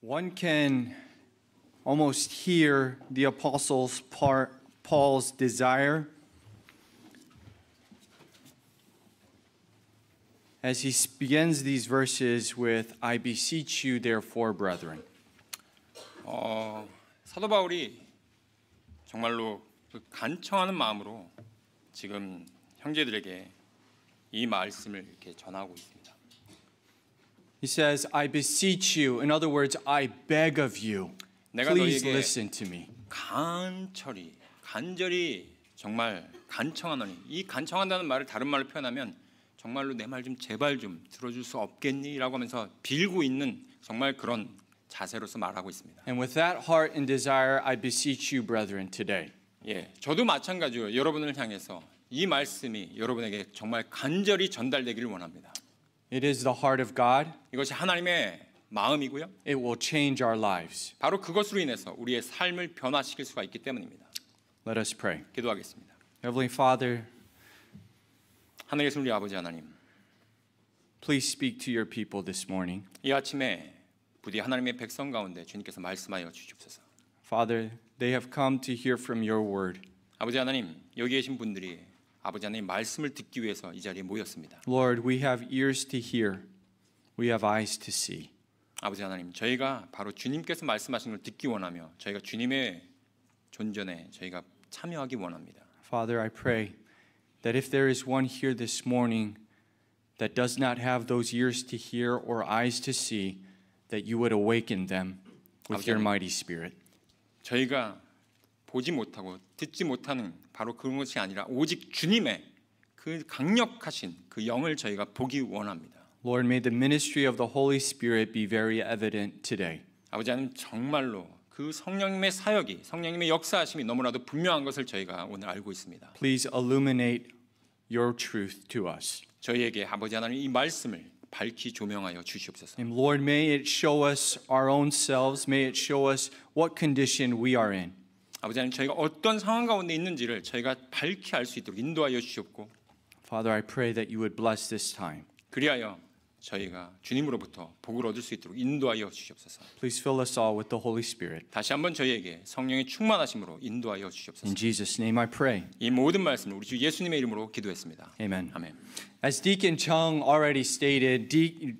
One can almost hear the Apostles Paul's desire as he begins these verses with, I beseech you therefore, brethren. 사도 바울이 정말로 그 간청하는 마음으로 지금 형제들에게 이 말씀을 이렇게 전하고 있습니다. He says, I beseech you. In other words, I beg of you. Please listen to me. 간절히 정말 간청하노니, 이 간청한다는 말을 다른 말로 표현하면 정말로 내 말 좀 제발 좀 들어줄 수 없겠니?라고 하면서 빌고 있는 정말 그런 자세로서 말하고 있습니다. And with that heart and desire, I beseech you, brethren, today. 예, 저도 마찬가지로 여러분을 향해서 이 말씀이 여러분에게 정말 간절히 전달되기를 원합니다. It is the heart of God. 이것이 하나님의 마음이고요. It will change our lives. 바로 그것으로 인해서 우리의 삶을 변화시킬 수가 있기 때문입니다. Let us pray. 기도하겠습니다. Heavenly Father, 하늘에 계신 우리 아버지 하나님, please speak to your people this morning. 이 아침에 부디 하나님의 백성 가운데 주님께서 말씀하여 주시옵소서. Father, they have come to hear from your word. 아버지 하나님, 여기 계신 분들이 아버지 하나님 말씀을 듣기 위해서 이 자리에 모였습니다. Lord, we have ears to hear. We have eyes to see. 아버지 하나님, 저희가 바로 주님께서 말씀하신 걸 듣기 원하며 저희가 주님의 존전에 저희가 참여하기 원합니다. Father, I pray that if there is one here this morning that does not have those ears to hear or eyes to see, that you would awaken them with your mighty spirit. 저희가 보지 못하고 듣지 못하는 바로 그런 것이 아니라 오직 주님의 그 강력하신 그 영을 저희가 보기 원합니다. Lord, may the ministry of the Holy Spirit be very evident today. 아버지 하나님, 정말로 그 성령님의 사역이, 성령님의 역사하심이 너무나도 분명한 것을 저희가 오늘 알고 있습니다. Please illuminate your truth to us. 저희에게 아버지 하나님 이 말씀을 밝히 조명하여 주시옵소서. And Lord, may it show us our own selves. May it show us what condition we are in. 아버지 하나님, 저희가 어떤 상황 가운데 있는지를 저희가 밝히 알 수 있도록 인도하여 주시옵고, Father, I pray that you would bless this time. 그리하여 저희가 주님으로부터 복을 얻을 수 있도록 인도하여 주시옵소서. Please fill us all with the Holy Spirit. 다시 한번 저희에게 성령의 충만하심으로 인도하여 주시옵소서. In Jesus' name I pray. 이 모든 말씀을 우리 주 예수님의 이름으로 기도했습니다. Amen. 아멘. As Deacon Chung already stated,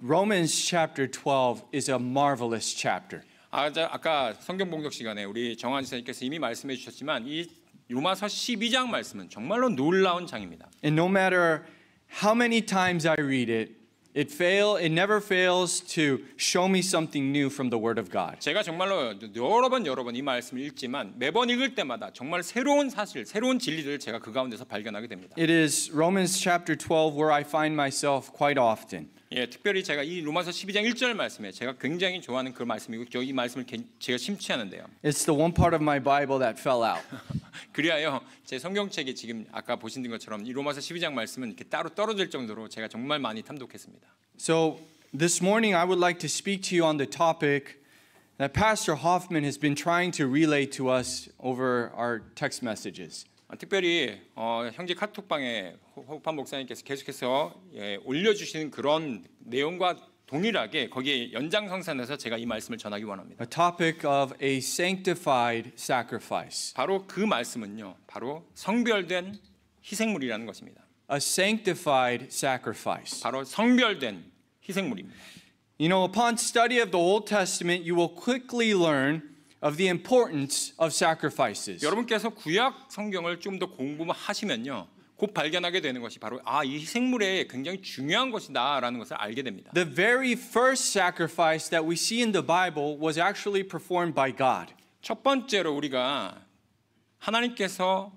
Romans chapter 12 is a marvelous chapter. 아까 성경 봉독 시간에 우리 정한 지사님께서 이미 말씀해 주셨지만 이 로마서 12장 말씀은 정말로 놀라운 장입니다. And no matter how many times I read it, it never fails to show me something new from the Word of God. 제가 정말로 여러 번 이 말씀을 읽지만 매번 읽을 때마다 정말 새로운 사실, 새로운 진리들을 제가 그 가운데서 발견하게 됩니다. It is Romans chapter 12 where I find myself quite often. 예, 특별히 제가 이 로마서 12장 1절 말씀에 제가 굉장히 좋아하는 그 말씀이고 이 말씀을 제가 심취하는데요. It's the one part of my Bible that fell out. 그리하여 제 성경책이 지금 아까 보신 것처럼 이 로마서 12장 말씀은 이렇게 따로 떨어질 정도로 제가 정말 많이 탐독했습니다. So this morning I would like to speak to you on the topic that Pastor Hoffman has been trying to relay to us over our text messages. 특별히 형제 카톡방에 호흡한 목사님께서 계속해서 올려주시는 그런 내용과 동일하게 거기에 연장선상에서 제가 이 말씀을 전하기 원합니다. A topic of a sanctified sacrifice. 바로 그 말씀은요, 바로 성별된 희생물이라는 것입니다. A sanctified sacrifice. 바로 성별된 희생물입니다. You know, upon study of the Old Testament, you will quickly learn of the importance of sacrifices. 여러분께서 구약 성경을 좀 더 공부하시면요, 곧 발견하게 되는 것이 바로 이 희생물에 굉장히 중요한 것이다라는 것을 알게 됩니다. The very first sacrifice that we see in the Bible was actually performed by God. 첫 번째로 우리가 하나님께서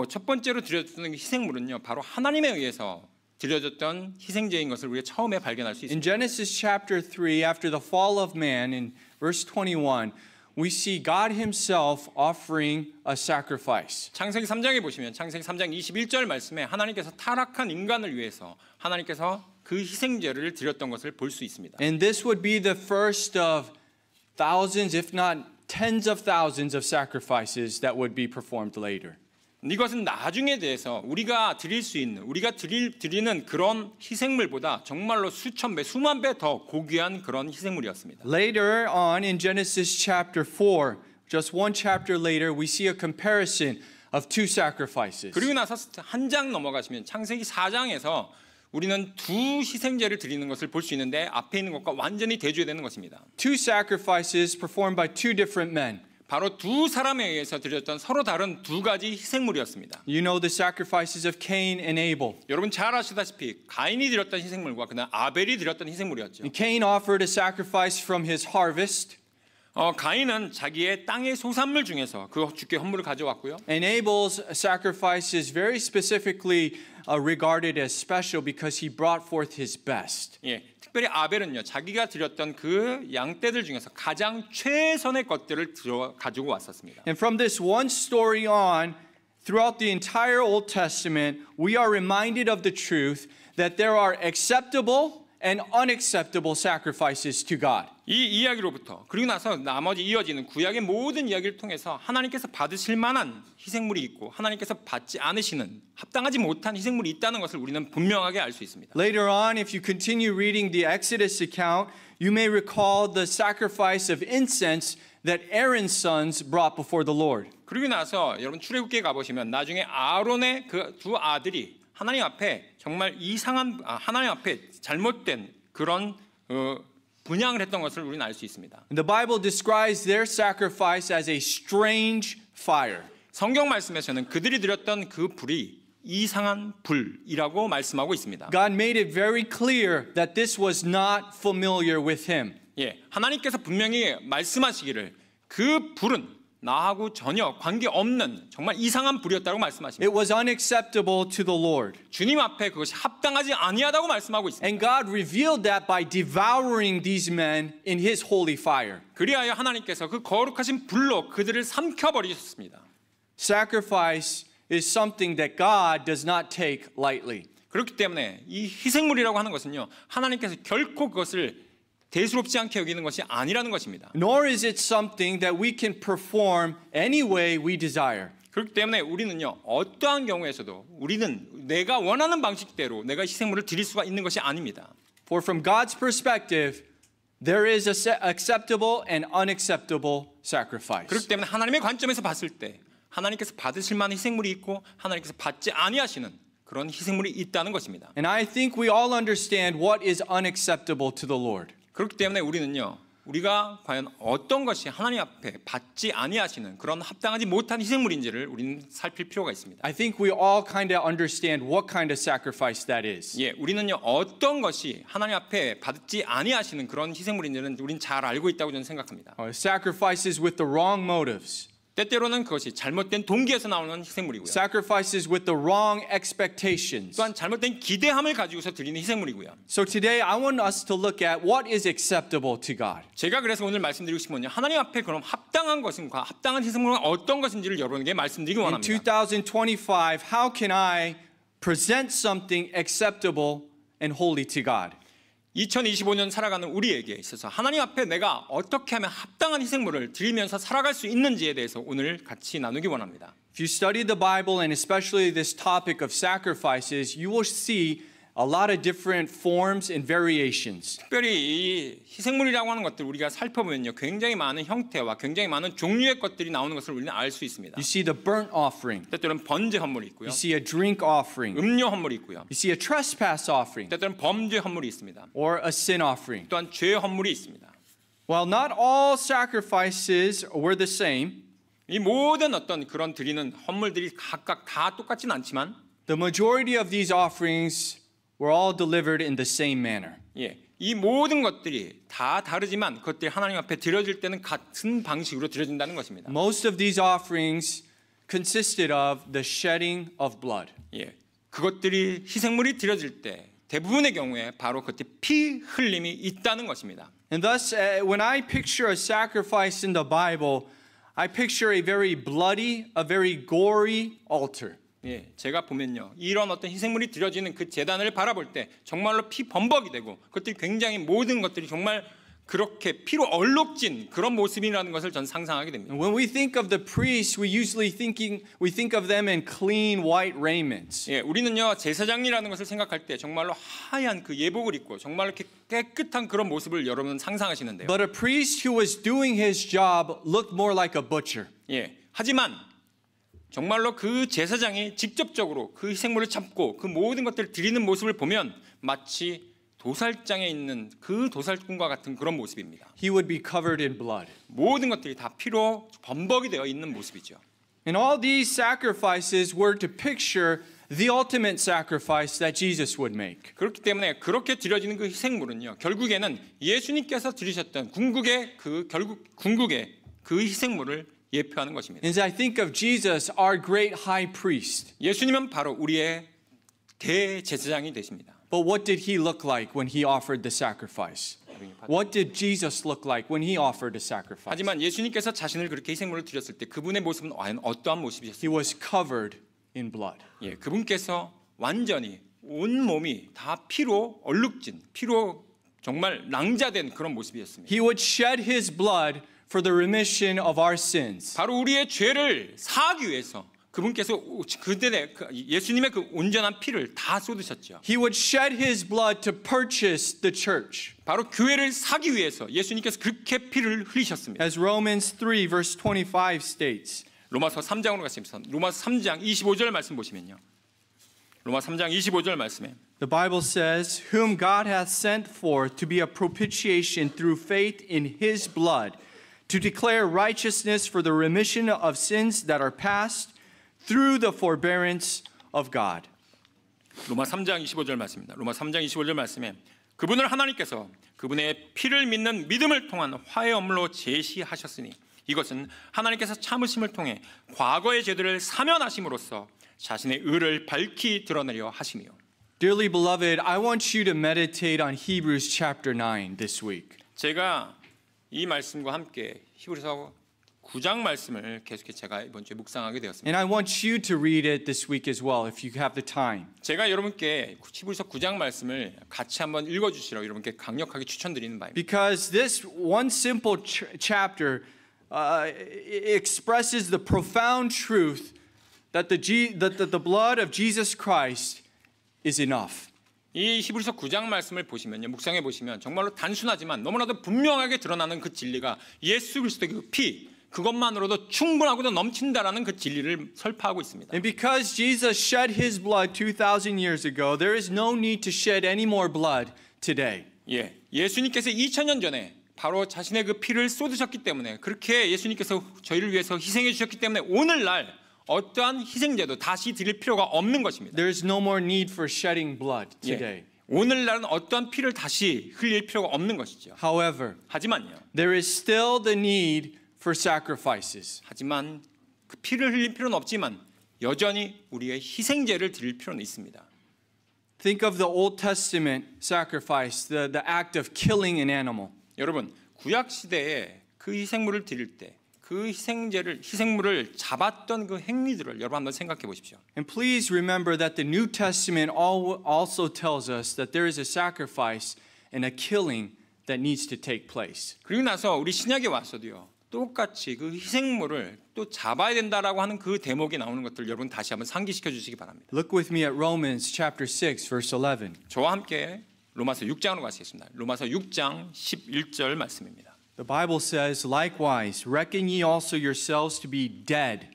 첫 번째로 드려졌던 희생물은요, 바로 하나님에 의해서 드려졌던 희생제인 것을 우리가 처음에 발견할 수 있습니다. In Genesis chapter 3, after the fall of man, in verse 21, we see God himself offering a sacrifice. 창세기 3장에 보시면 창세기 3장 21절 말씀에 하나님께서 타락한 인간을 위해서 하나님께서 그 희생제를 드렸던 것을 볼 수 있습니다. And this would be the first of thousands, if not tens of thousands of sacrifices that would be performed later. 이것은 나중에 대해서 우리가 드릴 수 있는, 우리가 드리는 그런 희생물보다 정말로 수천 배, 수만 배 더 고귀한 그런 희생물이었습니다. Later on in Genesis chapter 4, just one chapter later, we see a comparison of two sacrifices. 그리고 나서 한 장 넘어가시면 창세기 4장에서 우리는 두 희생제를 드리는 것을 볼 수 있는데 앞에 있는 것과 완전히 대조되는 것입니다. Two sacrifices performed by two different men. 바로 두 사람에 의해서 드렸던 서로 다른 두 가지 희생물이었습니다. You know the sacrifices of Cain and Abel. 여러분 잘 아시다시피 가인이 드렸던 희생물과 그다음 아벨이 드렸던 희생물이었죠. And Cain offered a sacrifice from his harvest, 가인은 자기의 땅의 소산물 중에서 그 주께 헌물을 가져왔고요. and Abel's sacrifice is very specifically regarded as special because he brought forth his best. 예, 특별히 아벨은요 자기가 드렸던 그 양떼들 중에서 가장 최선의 것들을 가지고 왔었습니다. And from this one story on, throughout the entire Old Testament, we are reminded of the truth that there are acceptable and unacceptable sacrifices to God. 이 이야기로부터 그리고 나서 나머지 이어지는 구약의 모든 이야기를 통해서 하나님께서 받으실 만한 희생물이 있고 하나님께서 받지 않으시는 합당하지 못한 희생물이 있다는 것을 우리는 분명하게 알 수 있습니다. Later on, if you continue reading the Exodus account, you may recall the sacrifice of incense that Aaron's sons brought before the Lord. 그리고 나서 여러분 출애굽기에 가보시면 나중에 아론의 그 두 아들이 하나님 앞에 정말 이상한 하나님 앞에 잘못된 그런 분향을 했던 것을 우리는 알 수 있습니다. The Bible describes their sacrifice as a strange fire. 성경 말씀에서는 그들이 드렸던 그 불이 이상한 불이라고 말씀하고 있습니다. God made it very clear that this was not familiar with him. 예, 하나님께서 분명히 말씀하시기를 그 불은 나하고 전혀 관계없는 정말 이상한 불이었다고 말씀하십니다. It was unacceptable to the Lord. 주님 앞에 그것이 합당하지 아니하다고 말씀하고 있습니다. And God revealed that by devouring these men in his holy fire. 그리하여 하나님께서 그 거룩하신 불로 그들을 삼켜버리셨습니다. Sacrifice is something that God does not take lightly. 그렇기 때문에 이 희생물이라고 하는 것은요 하나님께서 결코 그것을 대수롭지 않게 여기는 것이 아니라는 것입니다. Nor is it something that we can perform any way we desire. 그렇기 때문에 우리는요 어떠한 경우에서도 우리는 내가 원하는 방식대로 내가 희생물을 드릴 수가 있는 것이 아닙니다. For from God's perspective, there is acceptable and unacceptable sacrifice. 그렇기 때문에 하나님의 관점에서 봤을 때 하나님께서 받으실 만한 희생물이 있고 하나님께서 받지 아니하시는 그런 희생물이 있다는 것입니다. And I think we all understand what is unacceptable to the Lord. 그렇기 때문에 우리가 과연 어떤 것이 하나님 앞에 받지 아니하시는 그런 합당하지 못한 희생물인지를 우리는 살필 필요가 있습니다. I think we all kind of understand what kind of sacrifice that is. 예, 우리는요 어떤 것이 하나님 앞에 받지 아니하시는 그런 희생물인지는 우리는 잘 알고 있다고 저는 생각합니다. Sacrifices with the wrong motives. 때때로는 그것이 잘못된 동기에서 나오는 희생물이고요. Sacrifices with the wrong expectations. 또한 잘못된 기대함을 가지고서 드리는 희생물이고요. So today I want us to look at what is acceptable to God. 제가 그래서 오늘 말씀드리고 싶은 건요. 하나님 앞에 그럼 합당한 것인가, 합당한 희생물은 어떤 것인지를 여러분에게 말씀드리기 In 원합니다. 2025, how can I present something acceptable and holy to God? 2025년 살아가는 우리에게 있어서 하나님 앞에 내가 어떻게 하면 합당한 희생물을 드리면서 살아갈 수 있는지에 대해서 오늘 같이 나누기 원합니다. If you study the Bible and especially this topic of sacrifices, you will see a lot of different forms and variations. 특별히 이 희생물이라고 하는 것들 우리가 살펴보면요. 굉장히 많은 형태와 굉장히 많은 종류의 것들이 나오는 것을 우리는 알 수 있습니다. You see the burnt offering. 때때로는 번제 헌물이 있고요. You see a drink offering. 음료 헌물이 있고요. You see a trespass offering 때때로는 범죄 헌물이 있습니다. or a sin offering. 또한 죄 헌물이 있습니다. While not all sacrifices were the same, 이 모든 어떤 그런 드리는 헌물들이 각각 다 똑같진 않지만 the majority of these offerings were all delivered in the same manner. 예, 이 모든 것들이 다 다르지만 그것들이 하나님 앞에 드려질 때는 같은 방식으로 드려진다는 것입니다. Most of these offerings consisted of the shedding of blood. 예, 그것들이 희생물이 드려질 때 대부분의 경우에 바로 그때 피 흘림이 있다는 것입니다. And thus, when I picture a sacrifice in the Bible, I picture a very bloody, a very gory altar. 예, 제가 보면요, 이런 어떤 희생물이 드려지는 그 제단을 바라볼 때 정말로 피 범벅이 되고 그것들이 굉장히 모든 것들이 정말 그렇게 피로 얼룩진 그런 모습이라는 것을 전 상상하게 됩니다. And when we think of the priests, we think of them in clean white raiments. 예, 우리는요 제사장이라는 것을 생각할 때 정말로 하얀 그 예복을 입고 정말로 이렇게 깨끗한 그런 모습을 여러분은 상상하시는데요. But a priest who was doing his job looked more like a butcher. 예, 하지만 정말로 그 제사장이 직접적으로 그 희생물을 잡고 그 모든 것들을 드리는 모습을 보면 마치 도살장에 있는 그 도살꾼과 같은 그런 모습입니다. He would be covered in blood. 모든 것들이 다 피로 범벅이 되어 있는 모습이죠. And all these sacrifices were to picture the ultimate sacrifice that Jesus would make. 그렇기 때문에 그렇게 드려지는 그 희생물은요, 결국에는 예수님께서 드리셨던 궁극의 그 희생물을 예표하는 것입니다. As I think of Jesus, our great high priest, 예수님은 바로 우리의 대제사장이 되십니다. but what did he look like when he offered the sacrifice? What did Jesus look like when he offered the sacrifice? 하지만 예수님께서 자신을 그렇게 희생물을 드렸을 때 그분의 모습은 과연 어떠한 He 모습이셨습니까? was covered in blood. 예, 그분께서 완전히 온 몸이 다 피로 얼룩진, 피로 정말 낭자된 그런 모습이었습니다. He would shed his blood for the remission of our sins. 바로 우리의 죄를 사하기 위해서 그분께서 그들의 예수님의 그 온전한 피를 다 쏟으셨죠. He would shed his blood to purchase the church. 바로 교회를 사기 위해서 예수님께서 그렇게 피를 흘리셨습니다. As Romans 3 verse 25 states. 로마서 3장으로 가시면서 로마서 3장 25절 말씀 보시면요. 로마서 3장 25절 말씀에 The Bible says, whom God hath sent forth to be a propitiation through faith in his blood, to declare righteousness for the remission of sins that are past through the forbearance of God. 로마 3장 25절 말씀입니다. 로마 3장 25절 말씀에 그분을 하나님께서 그분의 피를 믿는 믿음을 통한 화해 업무로 제시하셨으니 이것은 하나님께서 참으심을 통해 과거의 죄들을 사면하심으로써 자신의 의를 밝히 드러내려 하심이요. Dearly beloved, I want you to meditate on Hebrews chapter 9 this week. 제가 이 말씀과 함께 히브리서 9장 말씀을 계속해서 제가 이번 주에 묵상하게 되었습니다. And I want you to read it this week as well if you have the time. 제가 여러분께 히브리서 9장 말씀을 같이 한번 읽어주시라고 여러분께 강력하게 추천드리는 바입니다. Because this one simple chapter expresses the profound truth that the blood of Jesus Christ is enough. 이 히브리서 9장 말씀을 보시면요, 묵상해 보시면 정말로 단순하지만 너무나도 분명하게 드러나는 그 진리가 예수 그리스도의 그 피, 그것만으로도 충분하고도 넘친다라는 그 진리를 설파하고 있습니다. And because Jesus shed his blood 2,000 years ago, there is no need to shed any more blood today. 예, 예수님께서 2000년 전에 바로 자신의 그 피를 쏟으셨기 때문에 그렇게 예수님께서 저희를 위해서 희생해 주셨기 때문에 오늘날 어떠한 희생제도 다시 드릴 필요가 없는 것입니다. There is no more need for shedding blood today. 예, 오늘날은 어떠한 피를 다시 흘릴 필요가 없는 것이죠. However, 하지만요. there is still the need for sacrifices. 하지만 그 피를 흘릴 필요는 없지만 여전히 우리의 희생제를 드릴 필요는 있습니다. Think of the Old Testament sacrifice, the act of killing an animal. 여러분, 구약 시대에 그 희생물을 드릴 때 그 희생물을 잡았던 그 행위들을 여러분 한번 생각해 보십시오. And please remember that the New Testament also tells us that there is a sacrifice and a killing that needs to take place. 그리고 나서 우리 신약에 와서도요. 똑같이 그 희생물을 또 잡아야 된다라고 하는 그 대목이 나오는 것들 여러분 다시 한번 상기시켜 주시기 바랍니다. Look with me at Romans chapter 6 verse 11. 저와 함께 로마서 6장으로 가시겠습니다. 로마서 6장 11절 말씀입니다. The Bible says, likewise, reckon ye also yourselves to be dead,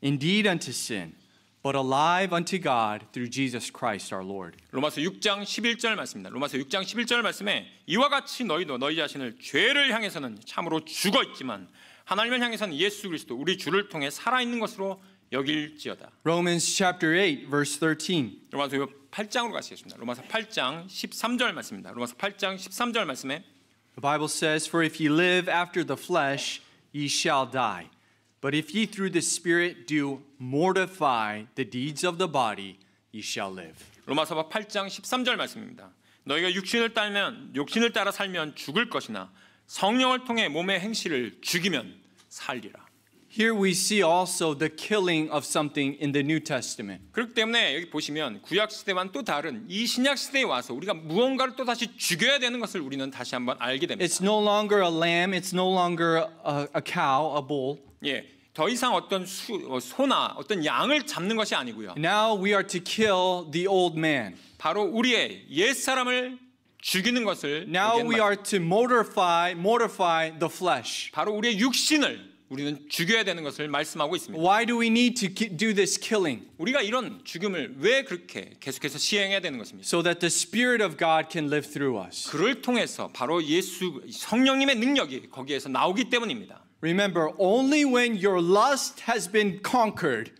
indeed unto sin, but alive unto God through Jesus Christ our Lord. 로마서 6장 11절 말씀입니다. 로마서 6장 11절 말씀에 이와 같이 너희도 너희 자신을 죄를 향해서는 참으로 죽어 있지만 하나님을 향해서는 예수 그리스도 우리 주를 통해 살아 있는 것으로 여길지어다. Romans chapter 8 verse 13. 로마서 8장으로 가시겠습니다. 로마서 8장 13절 말씀입니다. 로마서 8장 13절 말씀에 The Bible says, for if ye live after the flesh, ye shall die. But if ye through the Spirit do mortify the deeds of the body, ye shall live. 로마서 8장 13절 말씀입니다. 너희가 육신을 따라 살면 죽을 것이나 성령을 통해 몸의 행실을 죽이면 살리라. Here we see also the killing of something in the New Testament. 그렇기 때문에 여기 보시면 구약 시대와는 또 다른 이 신약 시대에 와서 우리가 무언가를 또 다시 죽여야 되는 것을 우리는 다시 한번 알게 됩니다. It's no longer a lamb, it's no longer a cow, a bull. 예, 더 이상 어떤 소나 어떤 양을 잡는 것이 아니고요. Now we are to kill the old man. 바로 우리의 옛 사람을 죽이는 것을 Now we are to mortify the flesh. 바로 우리의 육신을 우리는 죽여야 되는 것을 말씀하고 있습니다. Why do we need to do this killing? 우리가 이런 죽음을 왜 그렇게 계속해서 시행해야 되는 것입니까? So that the Spirit of God can live through us. 그를 통해서 바로 예수 성령님의 능력이 거기에서 나오기 때문입니다. Remember, only when your lust has been conquered,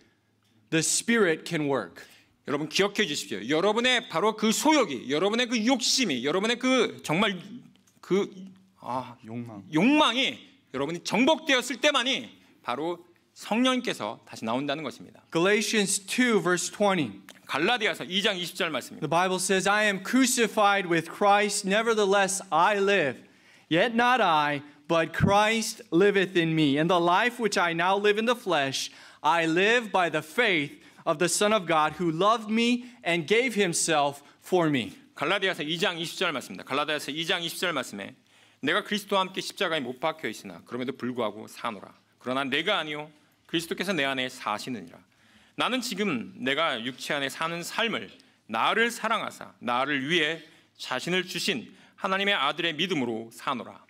the Spirit can work. 여러분 기억해 주십시오. 여러분의 바로 그 소욕이, 여러분의 그 욕심이, 여러분의 그 정말 욕망이 여러분이 정복되었을 때만이 바로 성령님께서 다시 나온다는 것입니다. Galatians 2 verse 20. 갈라디아서 2장 20절 말씀입니다. The Bible says, I am crucified with Christ, nevertheless I live. Yet not I, but Christ liveth in me. And the life which I now live in the flesh, I live by the faith of the Son of God who loved me and gave himself for me. 갈라디아서 2장 20절 말씀입니다. 갈라디아서 2장 20절 말씀에 내가 그리스도와 함께 십자가에 못 박혀 있으나 그럼에도 불구하고 사노라. 그러나 내가 아니요 그리스도께서 내 안에 사시느니라. 나는 지금 내가 육체 안에 사는 삶을 나를 사랑하사 나를 위해 자신을 주신 하나님의 아들의 믿음으로 사노라.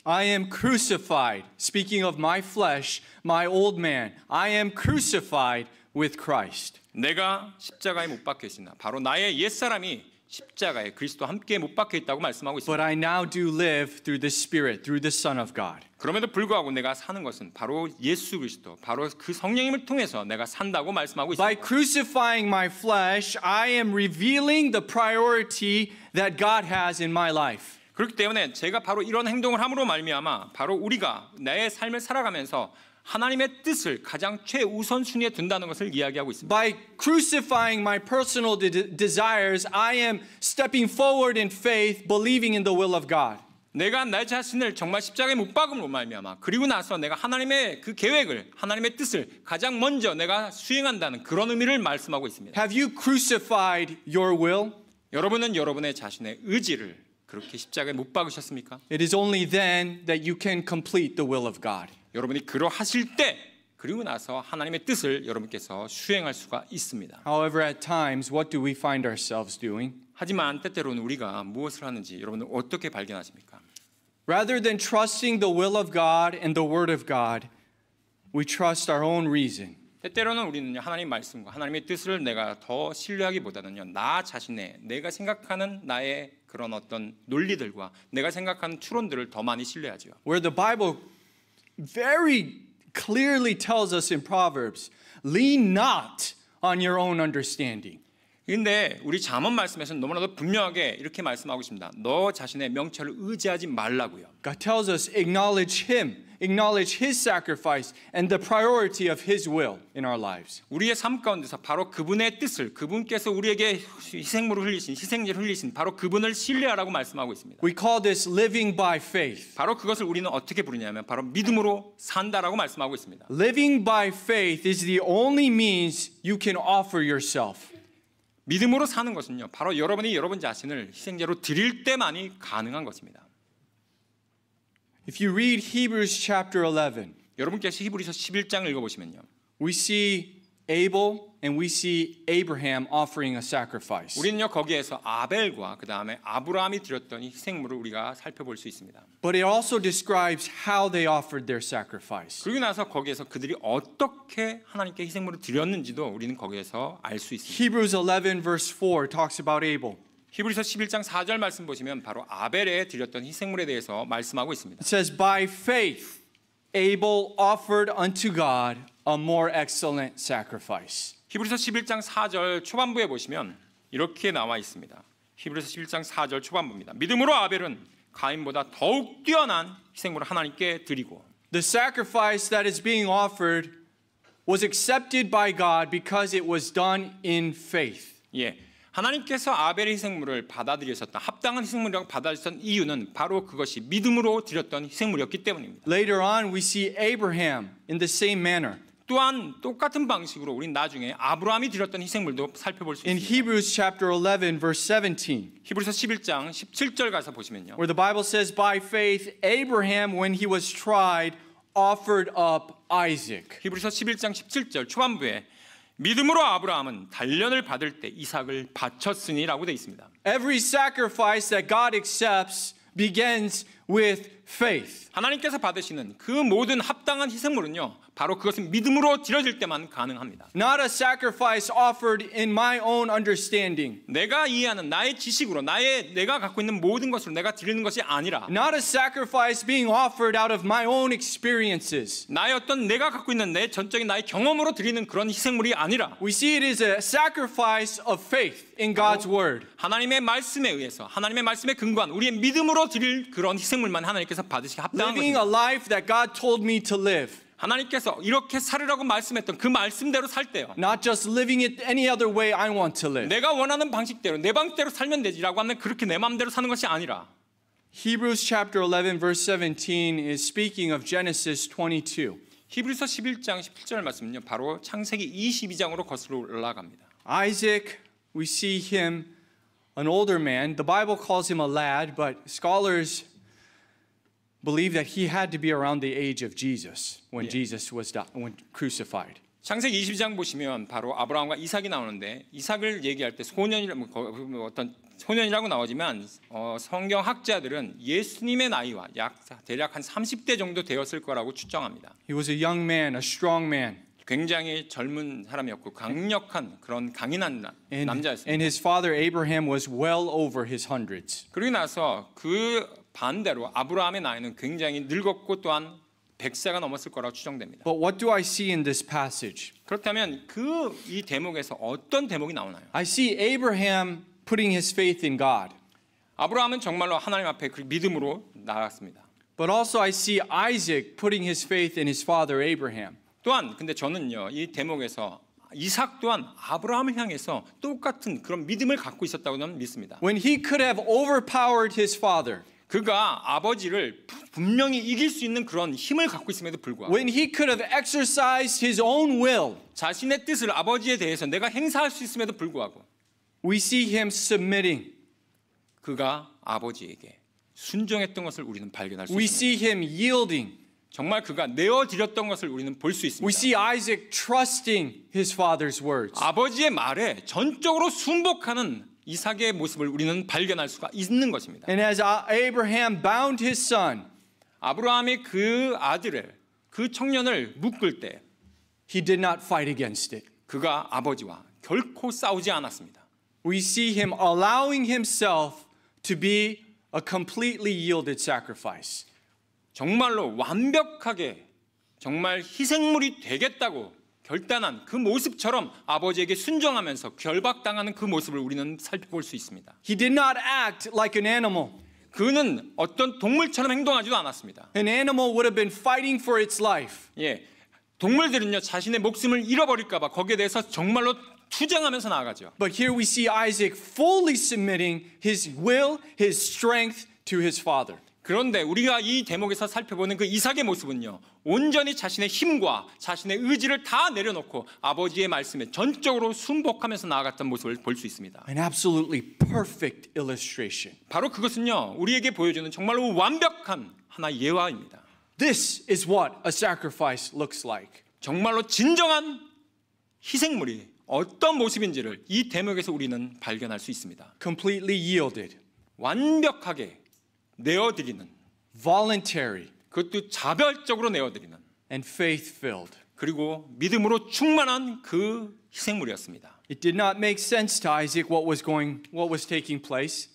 I am crucified. Speaking of my flesh, my old man. I am crucified with Christ. 내가 십자가에 못 박혀 있으나 바로 나의 옛사람이 십자가에 그리스도와 함께 못 박혀 있다고 말씀하고 있습니다. But I now do live through the Spirit, through the Son of God. 그럼에도 불구하고 내가 사는 것은 바로 예수 그리스도, 바로 그 성령님을 통해서 내가 산다고 말씀하고 By 있습니다. crucifying my flesh, I am revealing the priority that God has in my life. 그렇기 때문에 제가 바로 이런 행동을 함으로 말미암아 바로 우리가 나의 삶을 살아가면서 하나님의 뜻을 가장 최우선순위에 둔다는 것을 이야기하고 있습니다. By crucifying my personal desires, I am stepping forward in faith, believing in the will of God. 내가 내 자신을 정말 십자가에 못 박음으로 말미암아 그리고 나서 내가 하나님의 그 계획을, 하나님의 뜻을 가장 먼저 내가 수행한다는 그런 의미를 말씀하고 있습니다. Have you crucified your will? 여러분은 여러분의 자신의 의지를 그렇게 십자가에 못 박으셨습니까? It is only then that you can complete the will of God. 여러분이 그러하실 때 그리고 나서 하나님의 뜻을 여러분께서 수행할 수가 있습니다. However, at times, what do we find ourselves doing? 하지만 때때로는 우리가 무엇을 하는지 여러분은 어떻게 발견하십니까? Rather than trusting the will of God and the word of God, we trust our own reason. 때때로는 우리는 하나님 말씀과 하나님의 뜻을 내가 더 신뢰하기보다는요, 나 자신의 내가 생각하는 나의 그런 어떤 논리들과 내가 생각하는 추론들을 더 많이 신뢰하죠. Where the Bible very clearly tells us in Proverbs, lean not on your own understanding. 그런데 우리 잠언 말씀에서는 너무나도 분명하게 이렇게 말씀하고 있습니다. 너 자신의 명철을 의지하지 말라고요. God tells us acknowledge Him, acknowledge His sacrifice and the priority of His will in our lives. 우리의 삶 가운데서 바로 그분의 뜻을, 그분께서 우리에게 희생물을 흘리신, 희생제를 흘리신 바로 그분을 신뢰하라고 말씀하고 있습니다. We call this living by faith. 바로 그것을 우리는 어떻게 부르냐면 바로 믿음으로 산다라고 말씀하고 있습니다. Living by faith is the only means you can offer yourself. 믿음으로 사는 것은요, 바로 여러분이 여러분 자신을 희생제로 드릴 때만이 가능한 것입니다. If you read Hebrews chapter 11, 여러분께서 히브리서 11장을 읽어보시면요, we see Abel and we see Abraham offering a sacrifice. 우리는요 거기에서 아벨과 그 다음에 아브라함이 드렸던 이 희생물을 우리가 살펴볼 수 있습니다. But it also describes how they offered their sacrifice. 그리고 나서 거기에서 그들이 어떻게 하나님께 희생물을 드렸는지도 우리는 거기에서 알 수 있습니다. Hebrews 11 verse 4 talks about Abel. 히브리서 11장 4절 말씀 보시면 바로 아벨에 드렸던 희생물에 대해서 말씀하고 있습니다. It says, by faith Abel offered unto God a more excellent sacrifice. 히브리서 11장 4절 초반부에 보시면 이렇게 나와 있습니다. 히브리서 11장 4절 초반부입니다. 믿음으로 아벨은 가인보다 더욱 뛰어난 희생물을 하나님께 드리고 The sacrifice that is being offered was accepted by God because it was done in faith. 예, 하나님께서 아벨의 희생물을 받아들이셨던 합당한 희생물이라고 받아들였던 이유는 바로 그것이 믿음으로 드렸던 희생물이었기 때문입니다. Later on, we see Abraham in the same manner. 또한 똑같은 방식으로 우리 나중에 아브라함이 드렸던 희생물도 살펴볼 수 In 있습니다. Hebrews chapter 11, verse 17, 히브리서 11장 17절 가서 보시면요. where the Bible says, by faith, Abraham, when he was tried, offered up Isaac. 히브리서 11장 17절 초반부에 믿음으로 아브라함은 단련을 받을 때 이삭을 바쳤으니라고 되어 있습니다. Every sacrifice that God accepts begins with faith. 하나님께서 받으시는 그 모든 합당한 희생물은요, 바로 그것은 믿음으로 드려질 때만 가능합니다. Not a sacrifice offered in my own understanding. 내가 이해하는 나의 지식으로 내가 갖고 있는 모든 것으로 내가 드리는 것이 아니라 Not a sacrifice being offered out of my own experiences. 나의 어떤 내가 갖고 있는 내 전적인 나의 경험으로 드리는 그런 희생물이 아니라 We see it as a sacrifice of faith in God's word. 하나님의 말씀에 의해서 하나님의 말씀에 근거한 우리의 믿음으로 드릴 그런 희생물만 하나님께서 받으시기 합당한 Living a 것입니다. life that God told me to live. 하나님께서 이렇게 살으라고 말씀했던 그 말씀대로 살 때요. Not just living it any other way I want to live. 내가 원하는 방식대로 내 방식대로 살면 되지라고 하면 그렇게 내 마음대로 사는 것이 아니라 Hebrews chapter 11 verse 17 is speaking of Genesis 22. 히브리서 11장 17절 말씀은요. 바로 창세기 22장으로 거슬러 올라갑니다. Isaac, we see him an older man. The Bible calls him a lad, but scholars believe that he had to be around the age of Jesus when Jesus was crucified. 창세기 22장 보시면 바로 아브라함과 이삭이 나오는데 이삭을 얘기할 때 어떤 소년이라고 나오지만 성경 학자들은 예수님의 나이와 대략 한 30대 정도 되었을 거라고 추정합니다. He was a young man, a strong man. 굉장히 젊은 사람이었고 강력한 그런 강인한 남자였습니다. And his father Abraham was well over his hundreds. 그러고 나서 그 반대로 아브라함의 나이는 굉장히 늙었고 또한 100세가 넘었을 거라고 추정됩니다. But what do I see in this passage? 그렇다면 이 대목에서 어떤 대목이 나오나요? I see Abraham putting his faith in God. 아브라함은 정말로 하나님 앞에 그 믿음으로 나아갔습니다. But also I see Isaac putting his faith in his father Abraham. 또한 근데 저는요 이 대목에서 이삭 또한 아브라함을 향해서 똑같은 그런 믿음을 갖고 있었다고 저는 믿습니다. When he could have overpowered his father. 그가 아버지를 분명히 이길 수 있는 그런 힘을 갖고 있음에도 불구하고 When he could have exercised his own will. 자신의 뜻을 아버지에 대해서 내가 행사할 수 있음에도 불구하고 We see him submitting. 그가 아버지에게 순종했던 것을 우리는 발견할 수 We 있습니다. see him yielding. 정말 그가 내어드렸던 것을 우리는 볼 수 있습니다. We see Isaac trusting his father's words. 아버지의 말에 전적으로 순복하는 이삭의 모습을 우리는 발견할 수가 있는 것입니다. And as Abraham bound his son, 아브라함이 그 아들을 그 청년을 묶을 때 he did not fight against it. 그가 아버지와 결코 싸우지 않았습니다. We see him allowing himself to be a completely yielded sacrifice. 정말로 완벽하게 정말 희생물이 되겠다고 결단한 그 모습처럼 아버지에게 순종하면서 결박당하는 그 모습을 우리는 살펴볼 수 있습니다. He did not act like an animal. 그는 어떤 동물처럼 행동하지도 않았습니다. An animal would have been fighting for its life. 예, 동물들은요 자신의 목숨을 잃어버릴까봐 거기에 대해서 정말로 투쟁하면서 나아가죠. But here we see Isaac fully submitting his will, his strength to his father. 그런데 우리가 이 대목에서 살펴보는 그 이삭의 모습은요 온전히 자신의 힘과 자신의 의지를 다 내려놓고 아버지의 말씀에 전적으로 순복하면서 나아갔던 모습을 볼 수 있습니다. An absolutely perfect illustration. 바로 그것은요 우리에게 보여주는 정말로 완벽한 하나의 예화입니다. This is what a sacrifice looks like. 정말로 진정한 희생물이 어떤 모습인지를 이 대목에서 우리는 발견할 수 있습니다. Completely yielded, 완벽하게 내어드리는, voluntary, 그것도 자발적으로 내어드리는, and faith-filled. 그리고 믿음으로 충만한 그 희생물이었습니다. It did not make sense to Isaac what was taking place.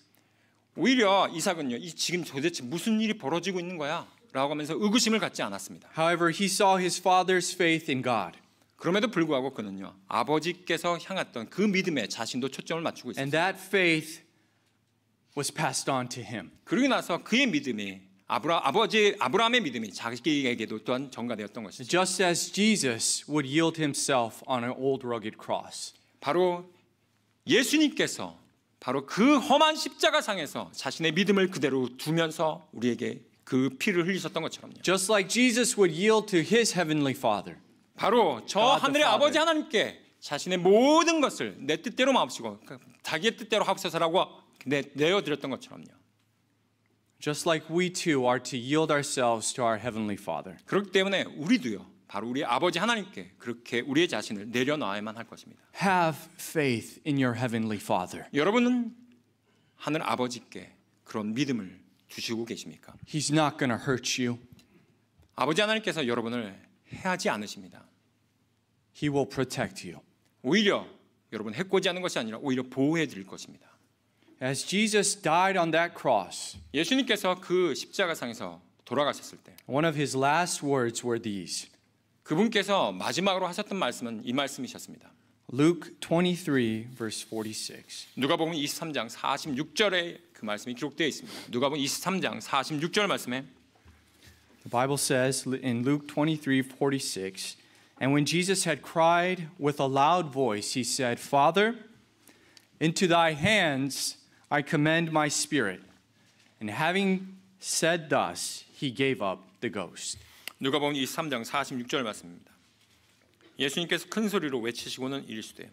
오히려 이삭은요, 지금 도대체 무슨 일이 벌어지고 있는 거야? 라고 하면서 의구심을 갖지 않았습니다. However, he saw his father's faith in God. 그럼에도 불구하고 그는요, 아버지께서 향했던 그 믿음에 자신도 초점을 맞추고 And 있었습니다. that faith was passed on to him. 그러고 나서 그의 믿음이 아브라함의 믿음이 자기에게도 또한 전가되었던 것이죠. Just as Jesus would yield himself on an old rugged cross. 바로 예수님께서 바로 그 험한 십자가상에서 자신의 믿음을 그대로 두면서 우리에게 그 피를 흘리셨던 것처럼요. Just like Jesus would yield to his heavenly Father. 바로 저 God the 하늘의 Father. 아버지 하나님께 자신의 모든 것을 내 뜻대로 마옵시고 자기의 뜻대로 하옵소서라고 내어드렸던 것처럼요. Just like we too are to yield ourselves to our heavenly Father. 그렇기 때문에 우리도요. 바로 우리 아버지 하나님께 그렇게 우리의 자신을 내려놔야만 할 것입니다. Have faith in your heavenly Father. 여러분은 하늘 아버지께 그런 믿음을 주시고 계십니까? He's not going to hurt you. 아버지 하나님께서 여러분을 해하지 않으십니다. He will protect you. 오히려 여러분 해코지 하는 것이 아니라 오히려 보호해 드릴 것입니다. As Jesus died on that cross, 예수님께서 그 십자가상에서 돌아가셨을 때 one of his last words were these. 그분께서 마지막으로 하셨던 말씀은 이 말씀이셨습니다. Luke 23 verse 46. 누가복음 23장 46절에 그 말씀이 기록되어 있습니다. 누가복음 23장 46절 말씀에 The Bible says in Luke 23:46, and when Jesus had cried with a loud voice, he said, Father, into thy hands I commend my spirit. And having said thus, he gave up the ghost. 누가복음 23장 46절 말씀입니다. 예수님께서 큰 소리로 외치시고는 이르시되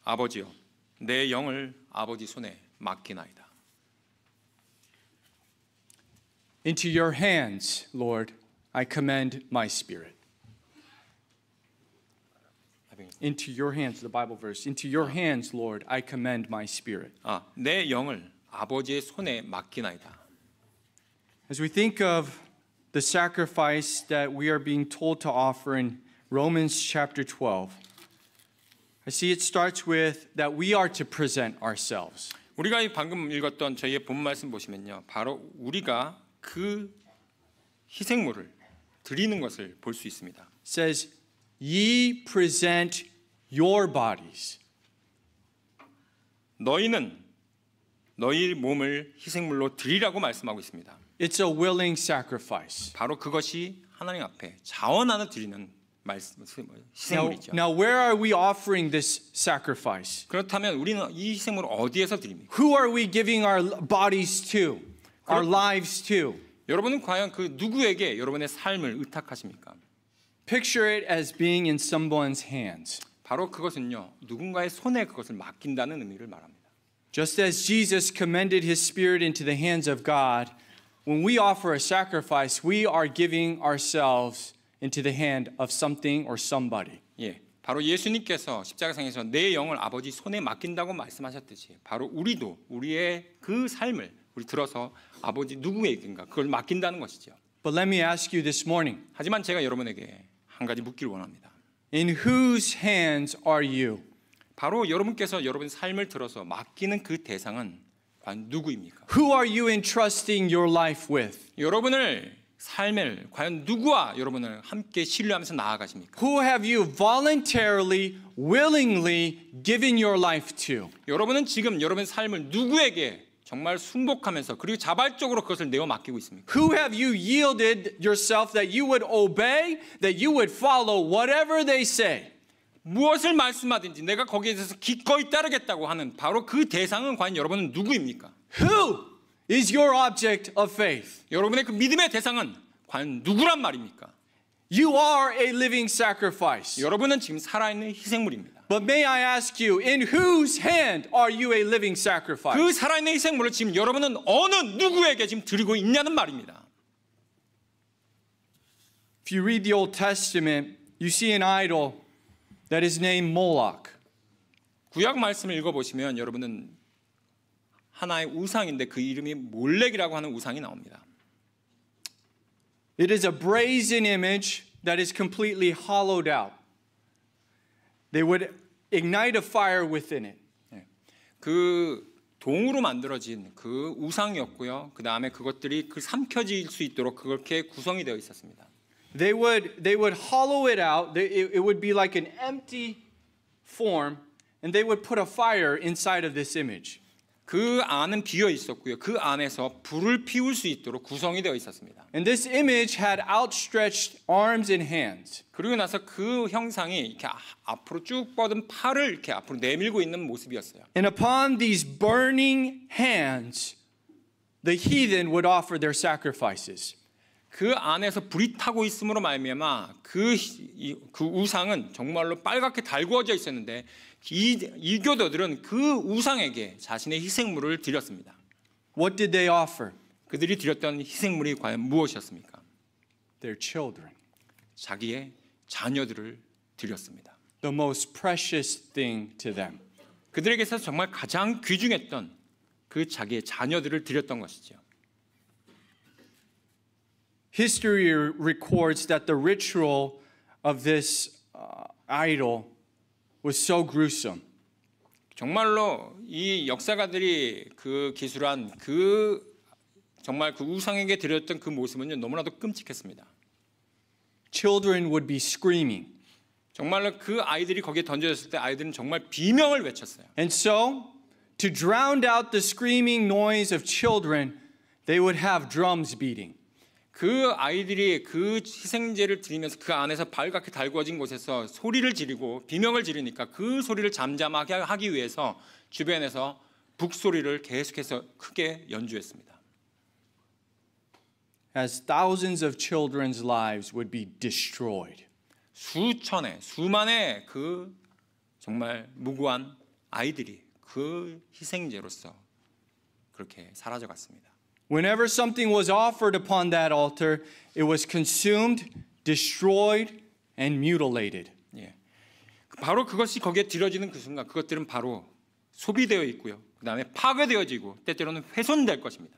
아버지여 내 영을 아버지 손에 맡기나이다. Into your hands, Lord, I commend my spirit. Into your hands, the Bible verse. Into your hands, Lord, I commend my spirit. 내 영을 아버지의 손에 맡기나이다. As we think of the sacrifice that we are being told to offer in Romans chapter 12, I see it starts with that we are to present ourselves. 우리가 방금 읽었던 저희의 본 말씀 보시면요. 바로 우리가 그 희생물을 드리는 것을 볼 수 있습니다. It says, ye present your bodies. 너희는 너희 몸을 희생물로 드리라고 말씀하고 있습니다. It's a willing sacrifice. 바로 그것이 하나님 앞에 자원하는 드리는 희생물이죠. Now, where are we offering this sacrifice? 그렇다면 우리는 이 희생물을 어디에서 드립니까? Who are we giving our bodies to, our lives to? 여러분은 과연 그 누구에게 여러분의 삶을 의탁하십니까? Picture it as being in someone's hands. 바로 그것은요. 누군가의 손에 그것을 맡긴다는 의미를 말합니다. Just as Jesus commended his spirit into the hands of God, when we offer a sacrifice, we are giving ourselves into the hand of something or somebody. 예, 바로 예수님께서 십자가상에서 내 영을 아버지 손에 맡긴다고 말씀하셨듯이 바로 우리도 우리의 그 삶을 우리 들어서 아버지 누구에게인가 그걸 맡긴다는 것이죠. But let me ask you this morning, 하지만 제가 여러분에게 한 가지 묻기를 원합니다. in whose hands are you? 바로 여러분께서 여러분 삶을 들어서 맡기는 그 대상은 과연 누구입니까? Who are you entrusting your life with? 여러분을 삶을 과연 누구와 여러분을 함께 신뢰하면서 나아가십니까? Who have you voluntarily, willingly given your life to? 여러분은 지금 여러분의 삶을 누구에게 정말 순복하면서 그리고 자발적으로 그것을 내어 맡기고 있습니까? Who have you yielded yourself that you would obey, that you would follow whatever they say? 무엇을 말씀하든지 내가 거기에 대해서 기꺼이 따르겠다고 하는 바로 그 대상은 과연 여러분은 누구입니까? Who is your object of faith? 여러분의 그 믿음의 대상은 과연 누구란 말입니까? You are a living sacrifice. 여러분은 지금 살아있는 희생물입니다. But may I ask you, in whose hand are you a living sacrifice? 그 살아있는 희생물을 지금 여러분은 어느 누구에게 지금 드리고 있냐는 말입니다. If you read the Old Testament, you see an idol that is named Moloch. 구약 말씀을 읽어보시면 여러분은 하나의 우상인데 그 이름이 몰렉이라고 하는 우상이 나옵니다. It is a brazen image that is completely hollowed out. They would ignite a fire within it. 그 동으로 만들어진 그 우상이었고요. 그 다음에 그것들이 그 삼켜질 수 있도록 그렇게 구성이 되어 있었습니다. They would hollow it out. It would be like an empty form, and they would put a fire inside of this image. 그 안은 비어 있었고요. 그 안에서 불을 피울 수 있도록 구성이 되어 있었습니다. And this image had outstretched arms and hands. 그리고 나서 그 형상이 이렇게 앞으로 쭉 뻗은 팔을 이렇게 앞으로 내밀고 있는 모습이었어요. And upon these burning hands, the heathen would offer their sacrifices. 그 안에서 불이 타고 있음으로 말미암아 그 우상은 정말로 빨갛게 달구어져 있었는데 이 교도들은 그 우상에게 자신의 희생물을 드렸습니다. What did they offer? 그들이 드렸던 희생물이 과연 무엇이었습니까? Their children. 자기의 자녀들을 드렸습니다. The most precious thing to them. 그들에게서 정말 가장 귀중했던 그 자기의 자녀들을 드렸던 것이죠. History records that the ritual of this idol was so gruesome. 정말로 이 역사가들이 그 기술한 그 정말 그 우상에게 드렸던 그 모습은요 너무나도 끔찍했습니다. Children would be screaming. 정말로 그 아이들이 거기에 던져졌을 때 아이들은 정말 비명을 외쳤어요. And so, to drown out the screaming noise of children, they would have drums beating. 그 아이들이 그 희생제를 드리면서 그 안에서 발갛게 달구어진 곳에서 소리를 지르고 비명을 지르니까 그 소리를 잠잠하게 하기 위해서 주변에서 북소리를 계속해서 크게 연주했습니다. As thousands of children's lives would be destroyed. 수천의 수만의 그 정말 무고한 아이들이 그 희생제로서 그렇게 사라져갔습니다. Whenever something was offered upon that altar, it was consumed, destroyed, and mutilated. 예. 바로 그것이 거기에 드려지는 그 순간 그것들은 바로 소비되어 있고요. 그다음에 파괴되어지고 때때로는 훼손될 것입니다.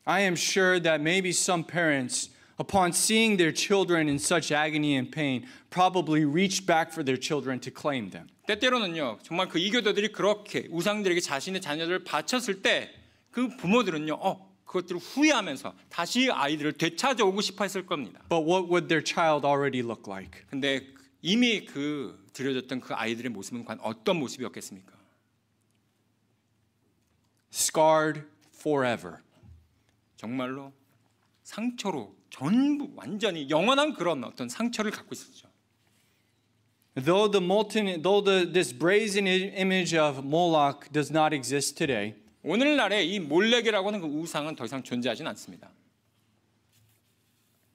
I am sure that maybe some parents, upon seeing their children in such agony and pain, probably reached back for their children to claim them. 때때로는요. 정말 그 이교도들이 그렇게 우상들에게 자신의 자녀들을 바쳤을 때 그 부모들은요. 그것들을 후회하면서 다시 아이들을 되찾아오고 싶어 했을 겁니다. But what would their child already look like? 근데 이미 그 드려졌던 그 아이들의 모습은 과연 어떤 모습이었겠습니까? Scarred forever. 정말로 상처로 전부 완전히 영원한 그런 어떤 상처를 갖고 있었죠. Though this brazen image of Moloch does not exist today, 오늘날에 이 몰렉이라고 하는 그 우상은 더 이상 존재하진 않습니다.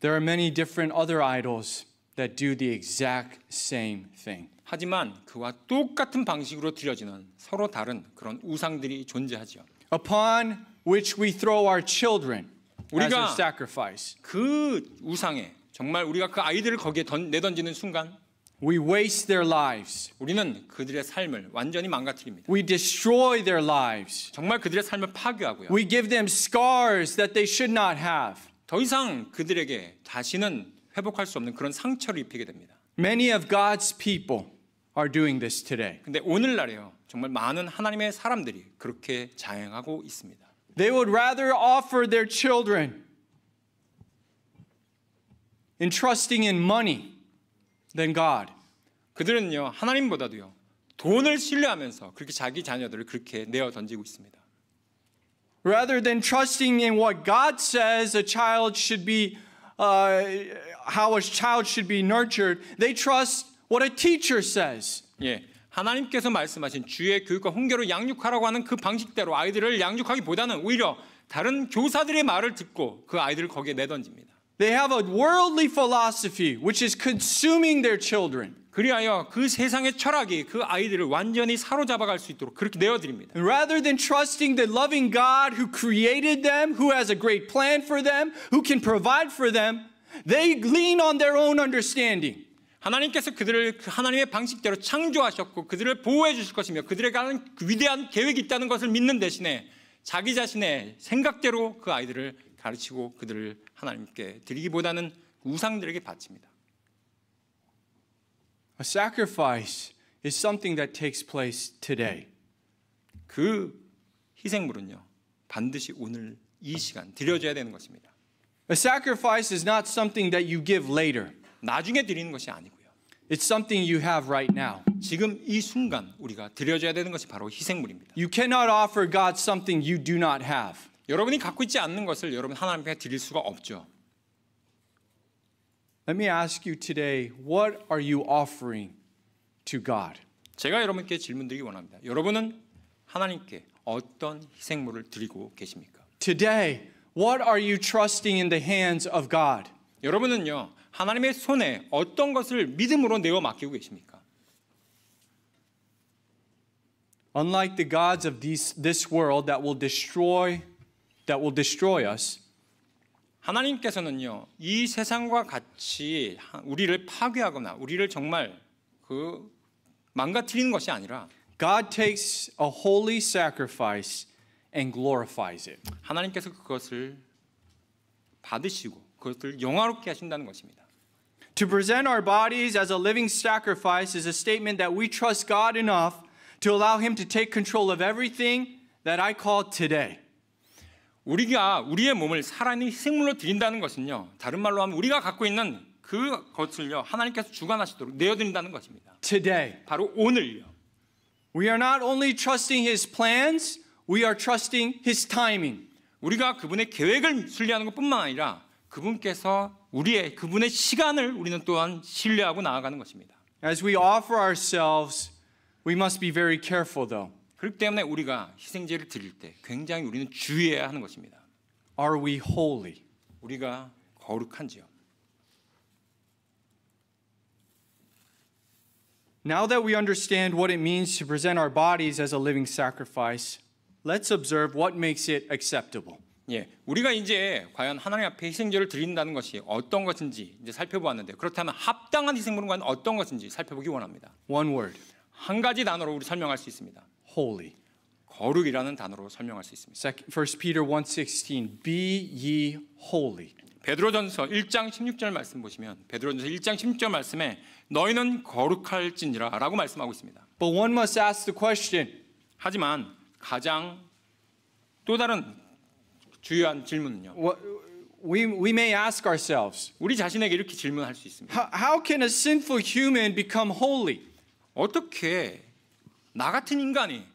there are many different other idols that do the exact same thing. 하지만 그와 똑같은 방식으로 드려지는 서로 다른 그런 우상들이 존재하죠. Upon which we throw our children as a 우리가 sacrifice. 그 우상에 정말 우리가 그 아이들을 거기에 내던지는 순간 We waste their lives. 우리는 그들의 삶을 완전히 망가뜨립니다. We destroy their lives. 정말 그들의 삶을 파괴하고요. We give them scars that they should not have. 더 이상 그들에게 다시는 회복할 수 없는 그런 상처를 입히게 됩니다. Many of God's people are doing this today. 근데 오늘날에요. 정말 많은 하나님의 사람들이 그렇게 자행하고 있습니다. They would rather offer their children entrusting in money than God. 그들은요. 하나님보다도요. 돈을 신뢰하면서 그렇게 자기 자녀들을 그렇게 내어 던지고 있습니다. Rather than trusting in what God says a child should be, how a child should be nurtured, they trust what a teacher says. 예, 하나님께서 말씀하신 주의 교육과 훈계로 양육하라고 하는 그 방식대로 아이들을 양육하기보다는 오히려 다른 교사들의 말을 듣고 그 아이들을 거기에 내던집니다. They have a worldly philosophy which is consuming their children. 그리하여 그 세상의 철학이 그 아이들을 완전히 사로잡아갈 수 있도록 그렇게 내어드립니다. And rather than trusting the loving God who created them, who has a great plan for them, who can provide for them, they lean on their own understanding. 하나님께서 그들을 하나님의 방식대로 창조하셨고 그들을 보호해 주실 것이며 그들에게 하는 위대한 계획이 있다는 것을 믿는 대신에 자기 자신의 생각대로 그 아이들을 가르치고 그들을 하나님께 드리기보다는 우상들에게 바칩니다. A sacrifice is something that takes place today. 그 희생물은요 반드시 오늘 이 시간 드려져야 되는 것입니다. A sacrifice is not something that you give later. 나중에 드리는 것이 아니고요. It's something you have right now. 지금 이 순간 우리가 드려줘야 되는 것이 바로 희생물입니다. You cannot offer God something you do not have. 여러분이 갖고 있지 않는 것을 여러분 하나님께 드릴 수가 없죠. Let me ask you today, what are you offering to God? 제가 여러분께 질문드리기 원합니다. 여러분은 하나님께 어떤 희생물을 드리고 계십니까? Today, what are you trusting in the hands of God? 여러분은요, 하나님의 손에 어떤 것을 믿음으로 내어 맡기고 계십니까? Unlike the gods of this world that will destroy us, 하나님께서는요, 이 세상과 같이 우리를 파괴하거나 우리를 정말 망가뜨리는 것이 아니라 God takes a holy sacrifice and glorifies it. 하나님께서 그것을 받으시고 그것을 영화롭게 하신다는 것입니다. To present our bodies as a living sacrifice is a statement that we trust God enough to allow Him to take control of everything that I call today. 우리가 우리의 몸을 살아있는 희생물로 드린다는 것은요, 다른 말로 하면 우리가 갖고 있는 그것을요, 하나님께서 주관하시도록 내어드린다는 것입니다. Today. 바로 오늘요. We are not only trusting His plans, we are trusting His timing. 우리가 그분의 계획을 신뢰하는 것뿐만 아니라 그분께서 그분의 시간을 우리는 또한 신뢰하고 나아가는 것입니다. As we offer ourselves, we must be very careful though. 그렇기 때문에 우리가 희생제를 드릴 때 굉장히 우리는 주의해야 하는 것입니다. Are we holy? 우리가 거룩한지요? Now that we understand what it means to present our bodies as a living sacrifice, let's observe what makes it acceptable. 예, 우리가 이제 과연 하나님 앞에 희생제를 드린다는 것이 어떤 것인지 이제 살펴보았는데, 그렇다면 합당한 희생물은 과연 어떤 것인지 살펴보기 원합니다. One word. 한 가지 단어로 우리 설명할 수 있습니다. Holy. 거룩이라는 단어로 설명할 수 있습니다. 1 Peter 1:16. Be ye holy. 베드로전서 1장 16절 말씀 보시면 베드로전서 1장 16절 말씀에 너희는 거룩할지니라라고 말씀하고 있습니다. But one must ask the question. 하지만 가장 또 다른 주요한 질문은요. We may ask ourselves. 우리 자신에게 이렇게 질문할 수 있습니다. How can a sinful human become holy? 어떻게 나 같은 인간이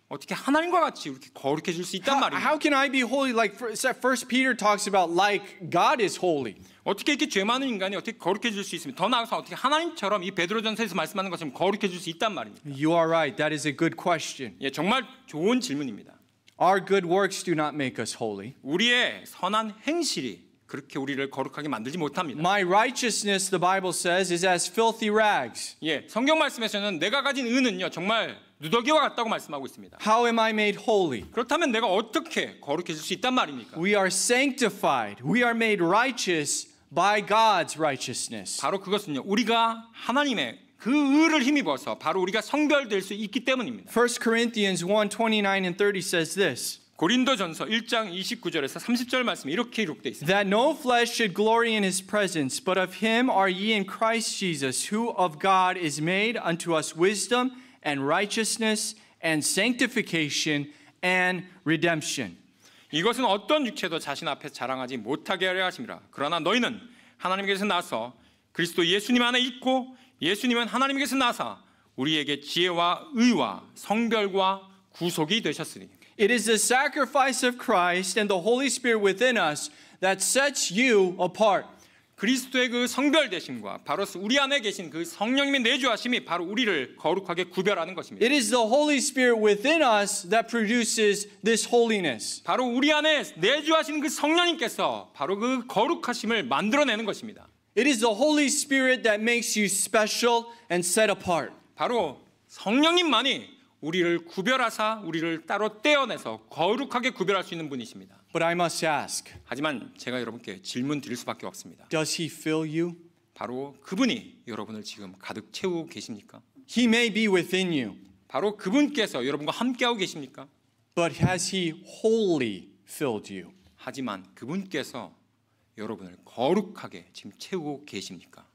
어떻게 하나님과 같이 이렇게 거룩해질 수 있단 말입니까? How can I be holy like 1 Peter talks about like God is holy? 어떻게 이렇게 죄 많은 인간이 어떻게 거룩해질 수 있습니까? 더 나아가서 어떻게 하나님처럼 이 베드로전서에서 말씀하는 것처럼 거룩해질 수 있단 말입니까? You are right. That is a good question. 예, 정말 좋은 질문입니다. Our good works do not make us holy. 우리의 선한 행실이 그렇게 우리를 거룩하게 만들지 못합니다. My righteousness, the Bible says, is as filthy rags. 예, 성경 말씀에서는 내가 가진 의는요 정말 누더기와 같다고 말씀하고 있습니다. How am I made holy? 그렇다면 내가 어떻게 거룩해질 수 있단 말입니까? We are sanctified. We are made righteous by God's righteousness. 바로 그것은요 우리가 하나님의 그 의를 힘입어서 바로 우리가 성별될 수 있기 때문입니다. 1 Corinthians 1:29 and 30 says this. 고린도전서 1장 29절에서 30절 말씀에 이렇게 기록되어 있습니다. That no flesh should glory in his presence, but of him are ye in Christ Jesus, who of God is made unto us wisdom and righteousness and sanctification and redemption. 이것은 어떤 육체도 자신 앞에 자랑하지 못하게 하려 하심이라. 그러나 너희는 하나님께서 나서 그리스도 예수님 안에 있고 예수님은 하나님께서 나사 우리에게 지혜와 의와 성별과 구속이 되셨으니. It is the sacrifice of Christ and the Holy Spirit within us that sets you apart. 그리스도의 그 성별되심과 바로 우리 안에 계신 그 성령님의 내주하심이 바로 우리를 거룩하게 구별하는 것입니다. It is the Holy Spirit within us that produces this holiness. 바로 우리 안에 내주하신 그 성령님께서 바로 그 거룩하심을 만들어내는 것입니다. It is the Holy Spirit that makes you special and set apart. 바로 성령님만이 우리를 구별하사 우리를 따로 떼어내서 거룩하게 구별할 수 있는 분이십니다. But I must ask, 하지만 제가 여러분께 질문 드릴 수밖에 없습니다. does he fill you? 바로 그분이 여러분을 지금 가득 채우고 계십니까? He may be within you, 바로 그분께서 여러분과 함께하고 계십니까? but has he wholly filled you? 하지만 그분께서 여러분을 거룩하게 지금 채우고 계십니까?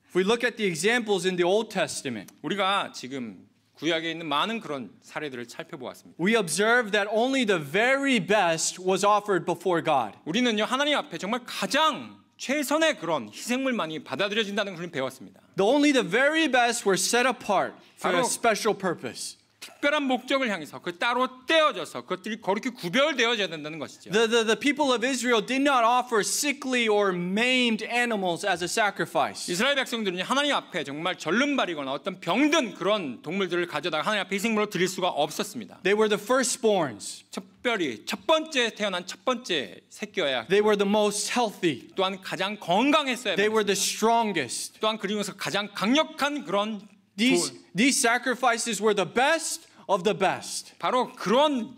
If we look at the examples in the Old Testament, 우리가 지금 구약에 있는 많은 그런 사례들을 살펴보았습니다. we observe that only the very best was offered before God. 우리는요 하나님 앞에 정말 가장 최선의 그런 희생물만이 받아들여진다는 것을 배웠습니다. Only the very best were set apart for a 바로- special purpose. 특별한 목적을 향해서 그 따로 떼어져서 그것들이 거룩히 구별되어져야 된다는 것이죠. The people of Israel did not offer sickly or maimed animals as a sacrifice. 이스라엘 백성들은 하나님 앞에 정말 절름발이거나 어떤 병든 그런 동물들을 가져다가 하나님 앞에 희생물로 드릴 수가 없었습니다. They were the firstborns. 특별히 첫 번째 태어난 첫 번째 새끼여야 They were the most healthy. 또한 가장 건강했어야 They were the 됩니다. strongest. 또한 그리고서 가장 강력한 그런 These sacrifices were the best of the best. 바로 그런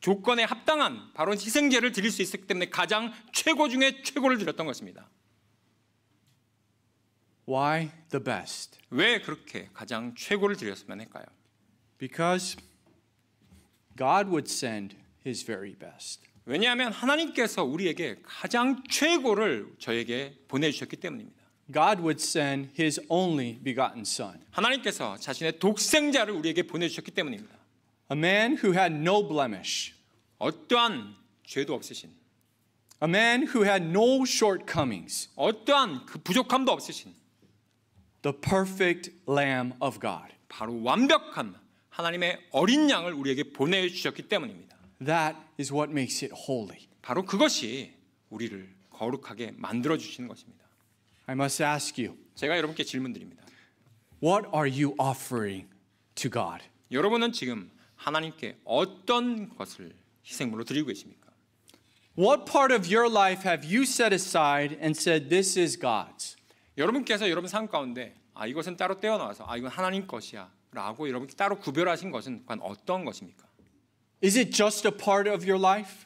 조건에 합당한 바로 희생제를 드릴 수 있었기 때문에 가장 최고 중에 최고를 드렸던 것입니다. Why the best? 왜 그렇게 가장 최고를 드렸으면 할까요? Because God would send his very best. 왜냐하면 하나님께서 우리에게 가장 최고를 저에게 보내주셨기 때문입니다. God would send his only begotten son. 하나님께서 자신의 독생자를 우리에게 보내주셨기 때문입니다. A man who had no blemish. 어떠한 죄도 없으신, A man who had no shortcomings. 어떠한 그 부족함도 없으신 The perfect Lamb of God. 바로 완벽한 하나님의 어린 양을 우리에게 보내주셨기 때문입니다. That is what makes it holy. 바로 그것이 우리를 거룩하게 만들어주시는 것입니다. I must ask you, 제가 여러분께 질문드립니다. what are you offering to God? 여러분은 지금 하나님께 어떤 것을 희생물로 드리고 계십니까? What part of your life have you set aside and said, this is God's? 여러분께서 여러분 삶 가운데 이것은 따로 떼어놔서 이건 하나님 것이야 라고 여러분께 따로 구별하신 것은 과연 어떤 것입니까? Is it just a part of your life?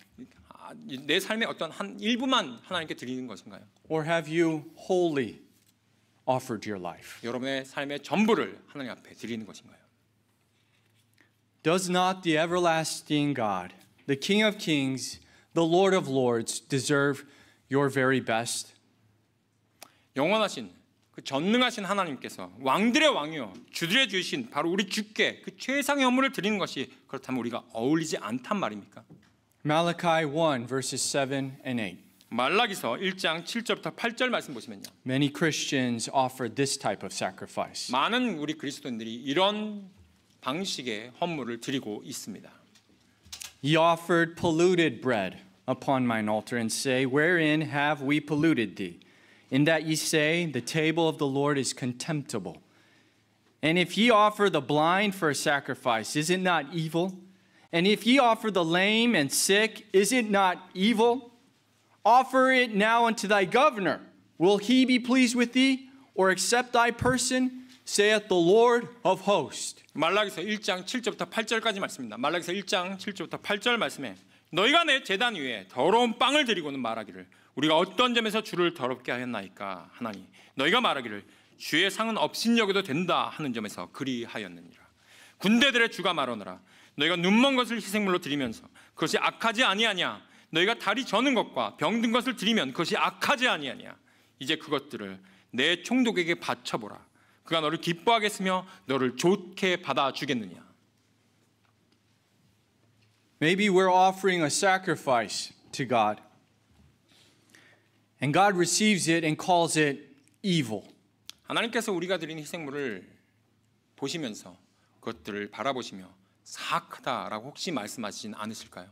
내 삶의 어떤 한 일부만 하나님께 드리는 것인가요? Or have you wholly offered your life? 여러분의 삶의 전부를 하나님 앞에 드리는 것인가요? Does not the everlasting God, the King of Kings, the Lord of Lords, deserve your very best? 영원하신 그 전능하신 하나님께서 왕들의 왕이요 주들의 주신 바로 우리 주께 그 최상의 헌물을 드리는 것이 그렇다면 우리가 어울리지 않단 말입니까? Malachi 1, verses 7 and 8. 말라기서 1장 7절부터 8절 말씀 보시면요. Many Christians offer this type of sacrifice. 많은 우리 그리스도인들이 이런 방식의 헌물을 드리고 있습니다. Ye offered polluted bread upon mine altar and say, wherein have we polluted thee? In that ye say, the table of the Lord is contemptible. And if ye offer the blind for a sacrifice, is it not evil? And if ye offer the lame and sick, is it not evil? Offer it now unto thy governor. Will he be pleased with thee, or accept thy person, saith the Lord of hosts. 말라기서 1장 7절부터 8절까지 말씀입니다. 말라기서 1장 7절부터 8절 말씀에 너희가 내 제단 위에 더러운 빵을 드리고는 말하기를 우리가 어떤 점에서 주를 더럽게 하였나이까 하나니 너희가 말하기를 주의 상은 업신여겨도 된다 하는 점에서 그리하였느니라. 군대들의 주가 말하노라 너희가 눈먼 것을 희생물로 드리면서 그것이 악하지 아니하냐 너희가 다리 저는 것과 병든 것을 드리면 그것이 악하지 아니하냐 이제 그것들을 내 총독에게 바쳐보라. 그가 너를 기뻐하겠으며 너를 좋게 받아주겠느냐. Maybe we're offering a sacrifice to God, and God receives it and calls it evil. 하나님께서 우리가 드린 희생물을 보시면서 그것들을 바라보시며 사악하다라고 혹시 말씀하시진 않으실까요?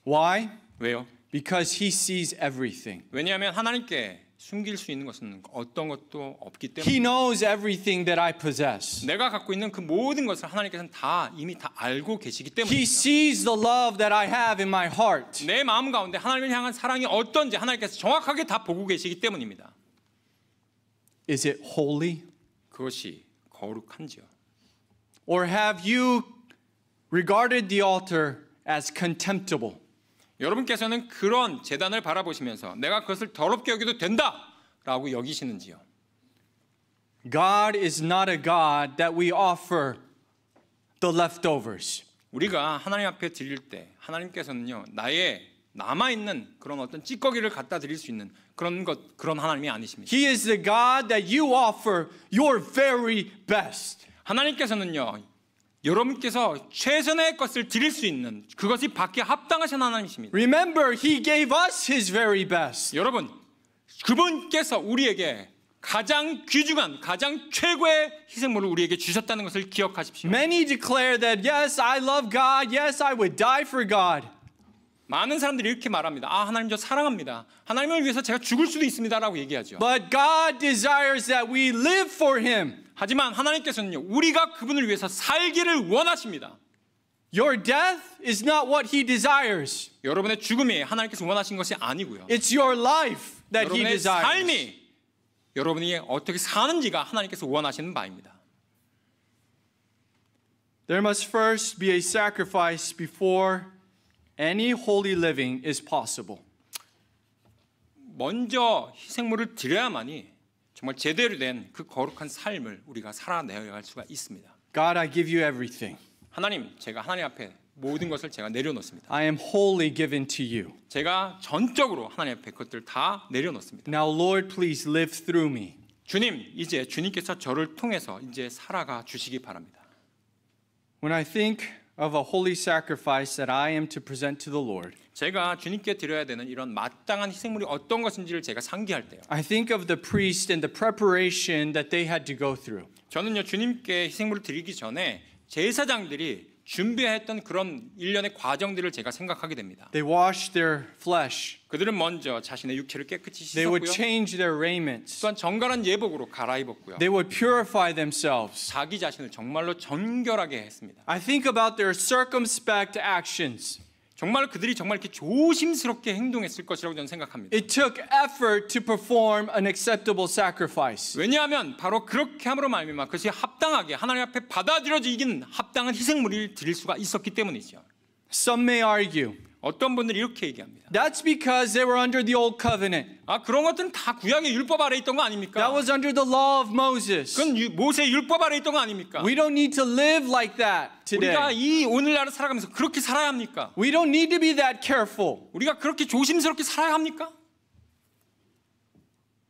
Why? 왜요? Because he sees everything. 왜냐하면 하나님께 숨길 수 있는 것은 어떤 것도 없기 He 때문에 knows everything that I possess. 내가 갖고 있는 그 모든 것을 하나님께서는 이미 다 알고 계시기 He 때문입니다. sees the love that I have in my heart. 내 마음 가운데 하나님을 향한 사랑이 어떤지 하나님께서 정확하게 다 보고 계시기 때문입니다. Is it holy? 그것이 거룩한지요? Or have you regarded the altar as contemptible? 여러분께서는 그런 제단을 바라보시면서 내가 그것을 더럽게 여겨도 된다라고 여기시는지요? God is not a God that we offer the leftovers. 우리가 하나님 앞에 드릴 때 하나님께서는요 나의 남아있는 그런 어떤 찌꺼기를 갖다 드릴 수 있는 그런 하나님이 아니십니다. He is the God that you offer your very best. 하나님께서는요 여러분께서 최선의 것을 드릴 수 있는 그것이 받기에 합당하신 하나님이십니다. Remember, He gave us His very best. 여러분 그분께서 우리에게 가장 귀중한, 가장 최고의 희생물을 우리에게 주셨다는 것을 기억하십시오. Many declare that, yes, I love God. Yes, I would die for God. 많은 사람들이 이렇게 말합니다. 아, 하나님 저 사랑합니다. 하나님을 위해서 제가 죽을 수도 있습니다라고 얘기하죠. But God desires that we live for Him. 하지만 하나님께서는요, 우리가 그분을 위해서 살기를 원하십니다. Your death is not what He desires. 여러분의 죽음이 하나님께서 원하신 것이 아니고요. It's your life that He 여러분의 desires. 삶이 여러분이 어떻게 사는지가 하나님께서 원하시는 바입니다. There must first be a sacrifice before any holy living is possible. 먼저 희생물을 드려야만이 정말 제대로 된 그 거룩한 삶을 우리가 살아내야 할 수가 있습니다. God, I give you everything. 하나님, 제가 하나님 앞에 모든 것을 제가 내려놓습니다. I am wholly given to you. 제가 전적으로 하나님 앞에 그것들 다 내려놓습니다. Now, Lord, please live through me. 주님, 이제 주님께서 저를 통해서 이제 살아가 주시기 바랍니다. When I think of a holy sacrifice that I am to present to the Lord, 제가 주님께 드려야 되는 이런 마땅한 희생물이 어떤 것인지를 제가 상기할 때요. I think of the priest and the preparation that they had to go through. 저는요, 주님께 희생물을 드리기 전에 제사장들이 준비했던 그런 일련의 과정들을 제가 생각하게 됩니다. They washed their flesh. 그들은 먼저 자신의 육체를 깨끗이 They would 씻었고요. change their raiments. 또한 정갈한 예복으로 갈아입었고요. They would purify themselves. 자기 자신을 정말로 정결하게 했습니다. I think about their circumspect actions. 정말 그들이 정말 이렇게 조심스럽게 행동했을 것이라고 저는 생각합니다. It took effort to perform an acceptable sacrifice. 왜냐하면 바로 그렇게 함으로 말미암아 그것이 합당하게 하나님 앞에 받아들여지긴 합당한 희생물을 드릴 수가 있었기 때문이죠. Some may argue, 어떤 분들이 이렇게 얘기합니다. that's because they were under the old covenant. 아, 그런 것들은 다 구약의 율법 아래 있던 거 아닙니까? That was under the law of Moses. 그건 모세의 율법 아래 있던 거 아닙니까? We don't need to live like that 우리가 today. 이 오늘날을 살아가면서 그렇게 살아야 합니까? We don't need to be that careful. 우리가 그렇게 조심스럽게 살아야 합니까?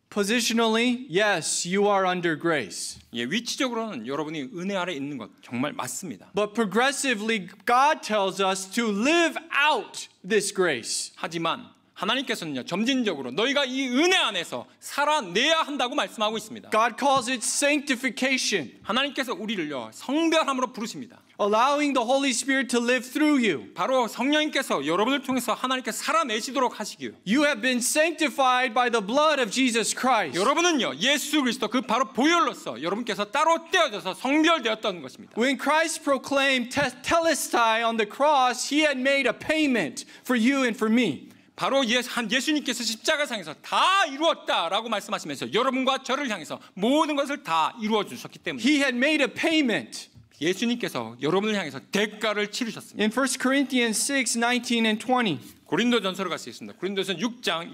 Positionally, yes, you are under grace. 예, 위치적으로는 여러분이 은혜 아래 있는 것 정말 맞습니다. But progressively, God tells us to live out this grace. 하지만 하나님께서는요, 점진적으로 너희가 이 은혜 안에서 살아내야 한다고 말씀하고 있습니다. God calls it sanctification, 하나님께서 우리를요, 성별함으로 부르십니다. allowing the Holy Spirit to live through you. 바로 성령님께서 여러분을 통해서 하나님께서 살아내시도록 하시기요. You have been sanctified by the blood of Jesus Christ. 여러분은요, 예수 그리스도 그 바로 보혈로서 여러분께서 따로 떼어져서 성별되었던 것입니다. When Christ proclaimed telestai on the cross, he had made a payment for you and for me. 바로 예수님께서 십자가상에서 다 이루었다라고 말씀하시면서 여러분과 저를 향해서 모든 것을 다 이루어 주셨기 때문에 He had made a payment. 예수님께서 여러분을 향해서 대가를 치르셨습니다. In 1 Corinthians 6, 19 and 20, 고린도전서로 갈 수 있습니다. 고린도전 6장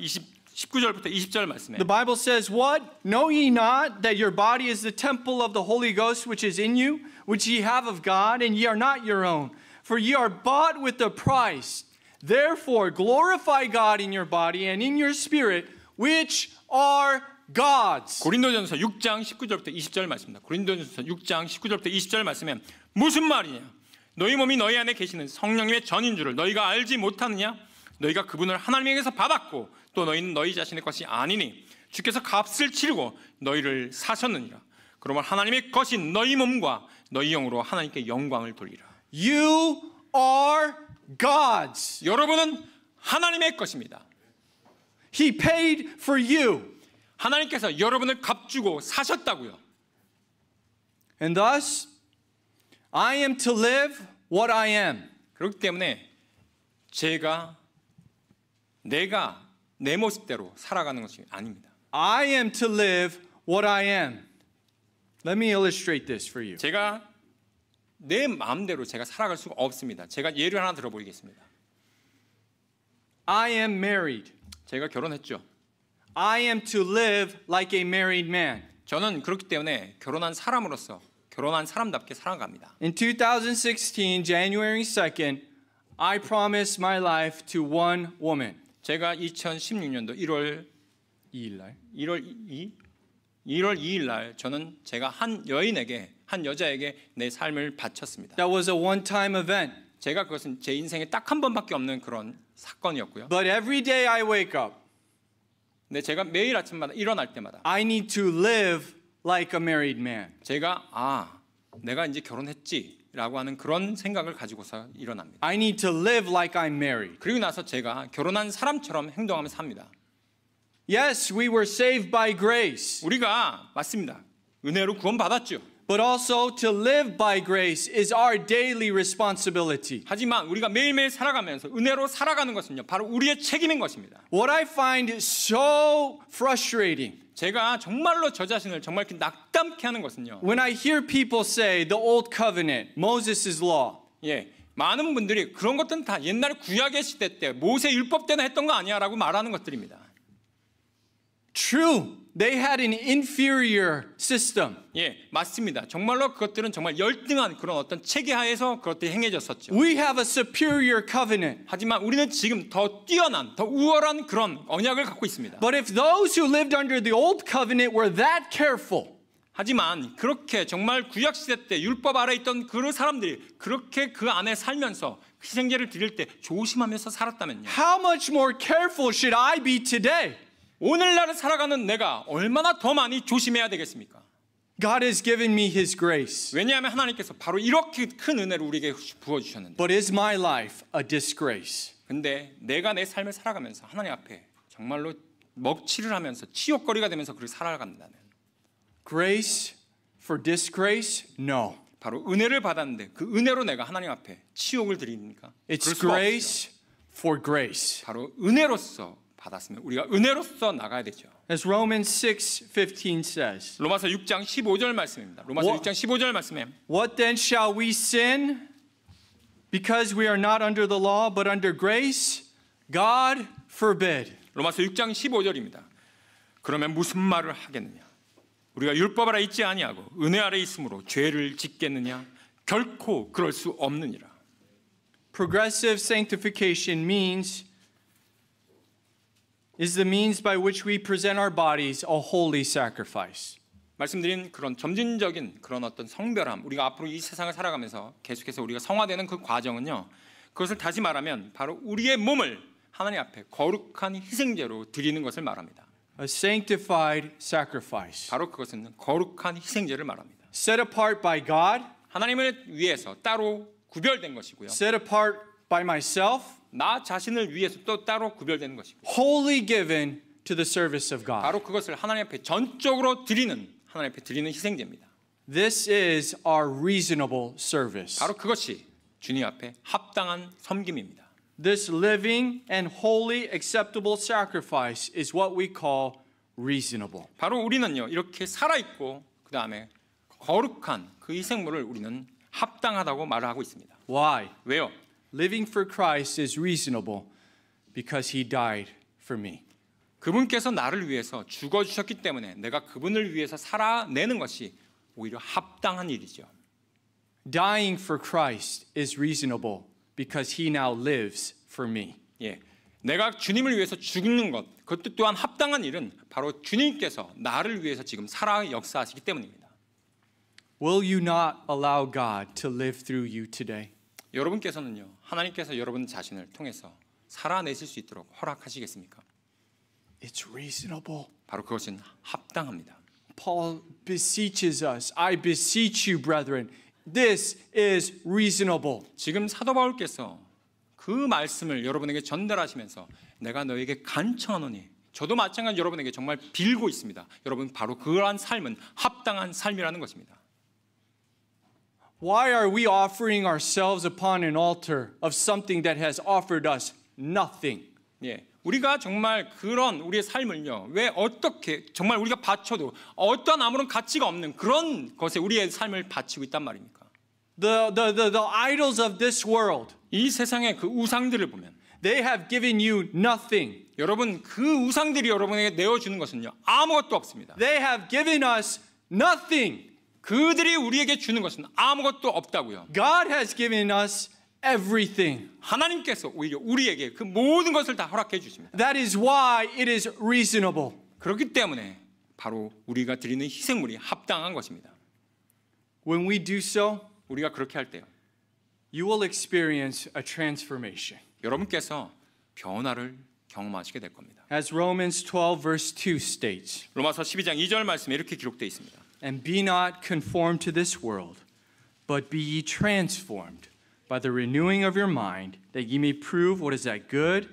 19절부터 20절 말씀에 the Bible says, What? Know ye not that your body is the temple of the Holy Ghost which is in you, which ye have of God, and ye are not your own? For ye are bought with a price. Therefore glorify God in your body and in your spirit, which are God's. 고린도전서 6장 19절부터 20절 말씀입니다. 고린도전서 6장 19절부터 20절 말씀에 무슨 말이냐? 너희 몸이 너희 안에 계시는 성령님의 전인 줄을 너희가 알지 못하느냐? 너희가 그분을 하나님에게서 받았고 또 너희는 너희 자신의 것이 아니니 주께서 값을 치르고 너희를 사셨느니라. 그러면 하나님의 것인 너희 몸과 너희 영으로 하나님께 영광을 돌리라. You are God's. 여러분은 하나님의 것입니다. He paid for you. 하나님께서 여러분을 값주고 사셨다고요. And thus, I am to live what I am. 그렇기 때문에 내가 내 모습대로 살아가는 것이 아닙니다. I am to live what I am. Let me illustrate this for you. 제가 내 마음대로 제가 살아갈 수가 없습니다. 제가 예를 하나 들어보겠습니다. I am married. 제가 결혼했죠. I am to live like a married man. 저는 그렇기 때문에 결혼한 사람으로서 결혼한 사람답게 살아갑니다. In 2016, January 2nd, I promised my life to one woman. 제가 2016년도 1월 2일 날 저는 제가 한 여자에게 내 삶을 바쳤습니다. That was a one-time event. 제가 그것은 제 인생에 딱 한 번밖에 없는 그런 사건이었고요. But every day I wake up, 근데 제가 매일 아침마다 일어날 때마다 I need to live like a married man. 제가 내가 이제 결혼했지라고 하는 그런 생각을 가지고서 일어납니다. I need to live like I'm married. 그리고 나서 제가 결혼한 사람처럼 행동하며 삽니다. Yes, we were saved by grace, 우리가 맞습니다. 은혜로 구원받았죠. but also to live by grace is our daily responsibility. 하지만 우리가 매일매일 살아가면서 은혜로 살아가는 것은요, 바로 우리의 책임인 것입니다. What I find so frustrating 제가 정말로 저 자신을 정말 이렇게 낙담케 하는 것은요, when I hear people say the old covenant, Moses' law. 많은 분들이 그런 것들은 다 옛날 구약의 시대 때 모세 율법 때나 했던 거 아니야라고 말하는 것들입니다. True, they had an inferior system. 맞습니다. 정말로 그것들은 정말 열등한 그런 어떤 체계하에서 그것들이 행해졌었죠. We have a superior covenant. 하지만 우리는 지금 더 뛰어난, 더 우월한 그런 언약을 갖고 있습니다. But if those who lived under the old covenant were that careful, 하지만 그렇게 정말 구약 시대 때 율법 아래 있던 그 사람들이 그렇게 그 안에 살면서 희생제를 드릴 때 조심하면서 살았다면요, how much more careful should I be today? 오늘날을 살아가는 내가 얼마나 더 많이 조심해야 되겠습니까? God has given me His grace, 왜냐하면 하나님께서 바로 이렇게 큰 은혜를 우리에게 부어주셨는데, but is my life a disgrace? 근데 내가 내 삶을 살아가면서 하나님 앞에 정말로 먹칠을 하면서 치욕거리가 되면서 그렇게 살아간다면, Grace for disgrace? No. 바로 은혜를 받았는데 그 은혜로 내가 하나님 앞에 치욕을 드립니까? It's 그럴 수가 grace 없죠. for grace. 바로 은혜로서 받았으면 우리가 은혜로서 나가야 되죠. As Romans 6:15 says, 로마서 6장 15절 말씀입니다. 로마서 6장 15절 말씀에 what then shall we sin because we are not under the law but under grace? God forbid. 로마서 6장 15절입니다. 그러면 무슨 말을 하겠느냐? 우리가 율법 아래 있지 아니하고 은혜 아래 있으므로 죄를 짓겠느냐? 결코 그럴 수 없느니라. Progressive sanctification is the means by which we present our bodies a holy sacrifice. 말씀드린 그런 점진적인 그런 어떤 성별함, 우리가 앞으로 이 세상을 살아가면서 계속해서 우리가 성화되는 그 과정은요, 그것을 다시 말하면 바로 우리의 몸을 하나님 앞에 거룩한 희생제로 드리는 것을 말합니다. A sanctified sacrifice. 바로 그것은 거룩한 희생제를 말합니다. Set apart by God, 하나님을 위해서 따로 구별된 것이고요, set apart by myself, 나 자신을 위해서 또 따로 구별되는 것이고, wholly given to the service of God. 바로 그것을 하나님 앞에 전적으로 드리는, 하나님 앞에 드리는 희생제입니다. This is our reasonable service. 바로 그것이 주님 앞에 합당한 섬김입니다. This living and wholly acceptable sacrifice is what we call reasonable. 바로 우리는요, 이렇게 살아있고 그 다음에 거룩한 그 희생물을 우리는 합당하다고 말을 하고 있습니다. Why? 왜요? Living for Christ is reasonable because He died for me. 그분께서 나를 위해서 죽어주셨기 때문에 내가 그분을 위해서 살아내는 것이 오히려 합당한 일이죠. Dying for Christ is reasonable because He now lives for me. 내가 주님을 위해서 죽는 것, 그것도 또한 합당한 일은 바로 주님께서 나를 위해서 지금 살아 역사하시기 때문입니다. Will you not allow God to live through you today? 여러분께서는요, 하나님께서 여러분 자신을 통해서 살아내실 수 있도록 허락하시겠습니까? It's reasonable. 바로 그것은 합당합니다. Paul beseeches us. I beseech you, brethren. This is reasonable. 지금 사도 바울께서 그 말씀을 여러분에게 전달하시면서 내가 너에게 간청하노니, 저도 마찬가지 여러분에게 정말 빌고 있습니다. 여러분, 바로 그러한 삶은 합당한 삶이라는 것입니다. Why are we offering ourselves upon an altar of something that has offered us nothing? 우리가 정말 그런 우리의 삶을요, 왜 어떻게 정말 우리가 바쳐도 어떠한 아무런 가치가 없는 그런 것에 우리의 삶을 바치고 있단 말입니까? The idols of this world, 이 세상의 그 우상들을 보면 they have given you nothing. 여러분, 그 우상들이 여러분에게 내어주는 것은요, 아무것도 없습니다. They have given us nothing. 그들이 우리에게 주는 것은 아무것도 없다고요. God has given us everything. 하나님께서 오히려 우리에게 그 모든 것을 다 허락해 주십니다. That is why it is reasonable. 그렇기 때문에 바로 우리가 드리는 희생물이 합당한 것입니다. When we do so, 우리가 그렇게 할 때요, you will experience a transformation. 여러분께서 변화를 경험하시게 될 겁니다. As Romans 12 verse 2 states, 로마서 12장 2절 말씀에 이렇게 기록되어 있습니다. And be not conformed to this world, but be ye transformed by the renewing of your mind, that ye may prove what is that good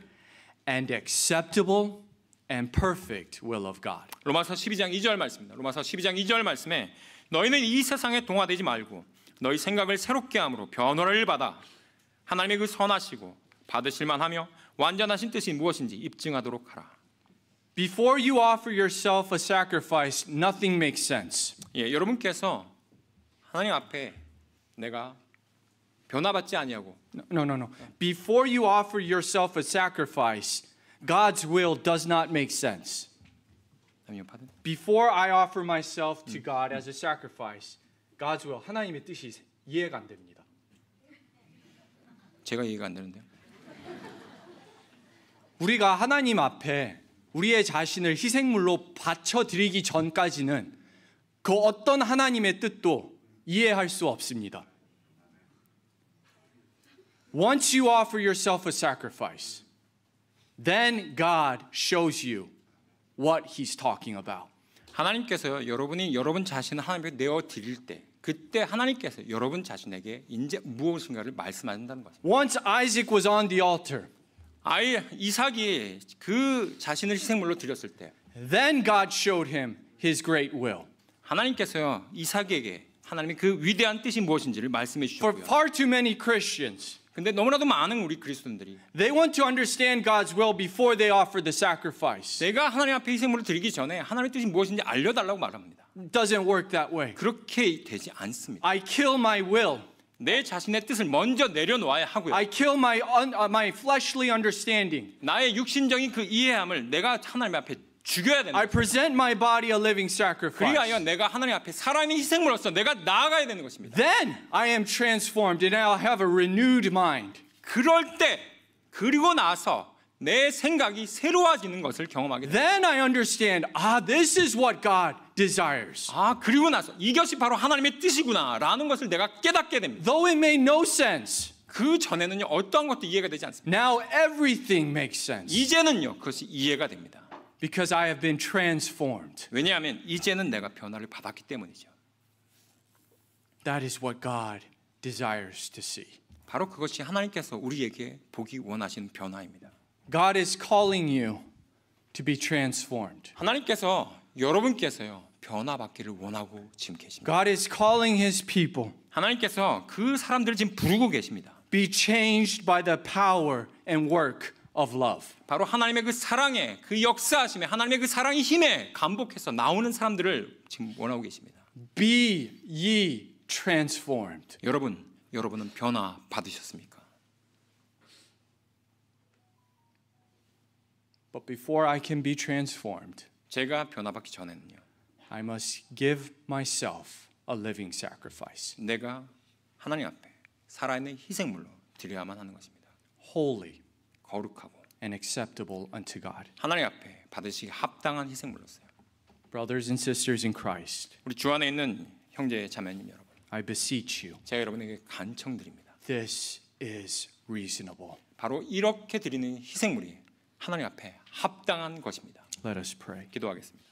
and acceptable and perfect will of God. 로마서 12장 2절 말씀입니다. 로마서 12장 2절 말씀에 너희는 이 세상에 동화되지 말고 너희 생각을 새롭게 함으로 변화를 받아 하나님의 그 선하시고 받으실 만하며 완전하신 뜻이 무엇인지 입증하도록 하라. Before you offer yourself a sacrifice, nothing makes sense. 예, 여러분께서 하나님 앞에 내가 변화받지 아니하고 No. Before you offer yourself a sacrifice, God's will does not make sense. Before I offer myself to God as a sacrifice, God's will, 하나님의 뜻이 이해가 안 됩니다. 제가 이해가 안 되는데요. 우리가 하나님 앞에 우리의 자신을 희생물로 바쳐드리기 전까지는 그 어떤 하나님의 뜻도 이해할 수 없습니다. Once you offer yourself a sacrifice, then God shows you what He's talking about. 하나님께서요, 여러분이 여러분 자신을 하나님께 내어 드릴 때, 그때 하나님께서 여러분 자신에게 이제 무엇인가를 말씀하신다는 거죠. Once Isaac was on the altar, 이삭이 그 자신을 희생물로 드렸을 때, then God showed him His great will. 하나님께서요, 이삭에게 하나님의 그 위대한 뜻이 무엇인지를 말씀해 For 주셨고요. far too many Christians, 근데 너무나도 많은 우리 그리스도인들이 they want to understand God's will before they offer the sacrifice. 내가 하나님 앞에 희생물을 드리기 전에 하나님의 뜻이 무엇인지 알려달라고 말합니다. It doesn't work that way. 그렇게 되지 않습니다. I kill my will. 내 자신의 뜻을 먼저 내려놓아야 하고요. I kill my fleshly understanding. 나의 육신적인 그 이해함을 내가 하나님 앞에 죽여야 된다. I present my body a living 그리하여 sacrifice. 내가 하나님 앞에 살아있는 희생물로서 내가 나아가야 되는 것입니다. Then I am transformed and I'll have a renewed mind. 그럴 때 그리고 나서 내 생각이 새로워지는 것을 경험하게 됩니다. Then I understand, this is what God desires. 그리고 나서 이것이 바로 하나님의 뜻이구나라는 것을 내가 깨닫게 됩니다. Though it made no sense, 그 전에는요 어떠한 것도 이해가 되지 않습니다. now everything makes sense 이제는요 그것이 이해가 됩니다. because I have been transformed. 왜냐하면 이제는 내가 변화를 받았기 때문이죠. That is what God desires to see. 바로 그것이 하나님께서 우리에게 보기 원하시는 변화입니다. God is calling you to be transformed. 하나님께서 여러분께서요 변화받기를 원하고 지금 계십니다. God is calling His people. 하나님께서 그 사람들을 지금 부르고 계십니다. Be changed by the power and work of love. 바로 하나님의 그 사랑에 그 역사하심에 하나님의 그 사랑의 힘에 감복해서 나오는 사람들을 지금 원하고 계십니다. Be ye transformed. 여러분은 변화 받으셨습니까? But before I can be transformed, 제가 변화받기 전에는요. I must give myself a living sacrifice. 내가 하나님 앞에 살아있는 희생물로 드려야만 하는 것입니다. Holy 거룩하고 and acceptable unto God. 하나님 앞에 받으시기 합당한 희생물로서요. Brothers and sisters in Christ, 우리 주 안에 있는 형제 자매님 여러분, I beseech you, 제가 여러분에게 간청드립니다. this is reasonable. 바로 이렇게 드리는 희생물이 하나님 앞에 합당한 것입니다. Let us pray. 기도하겠습니다.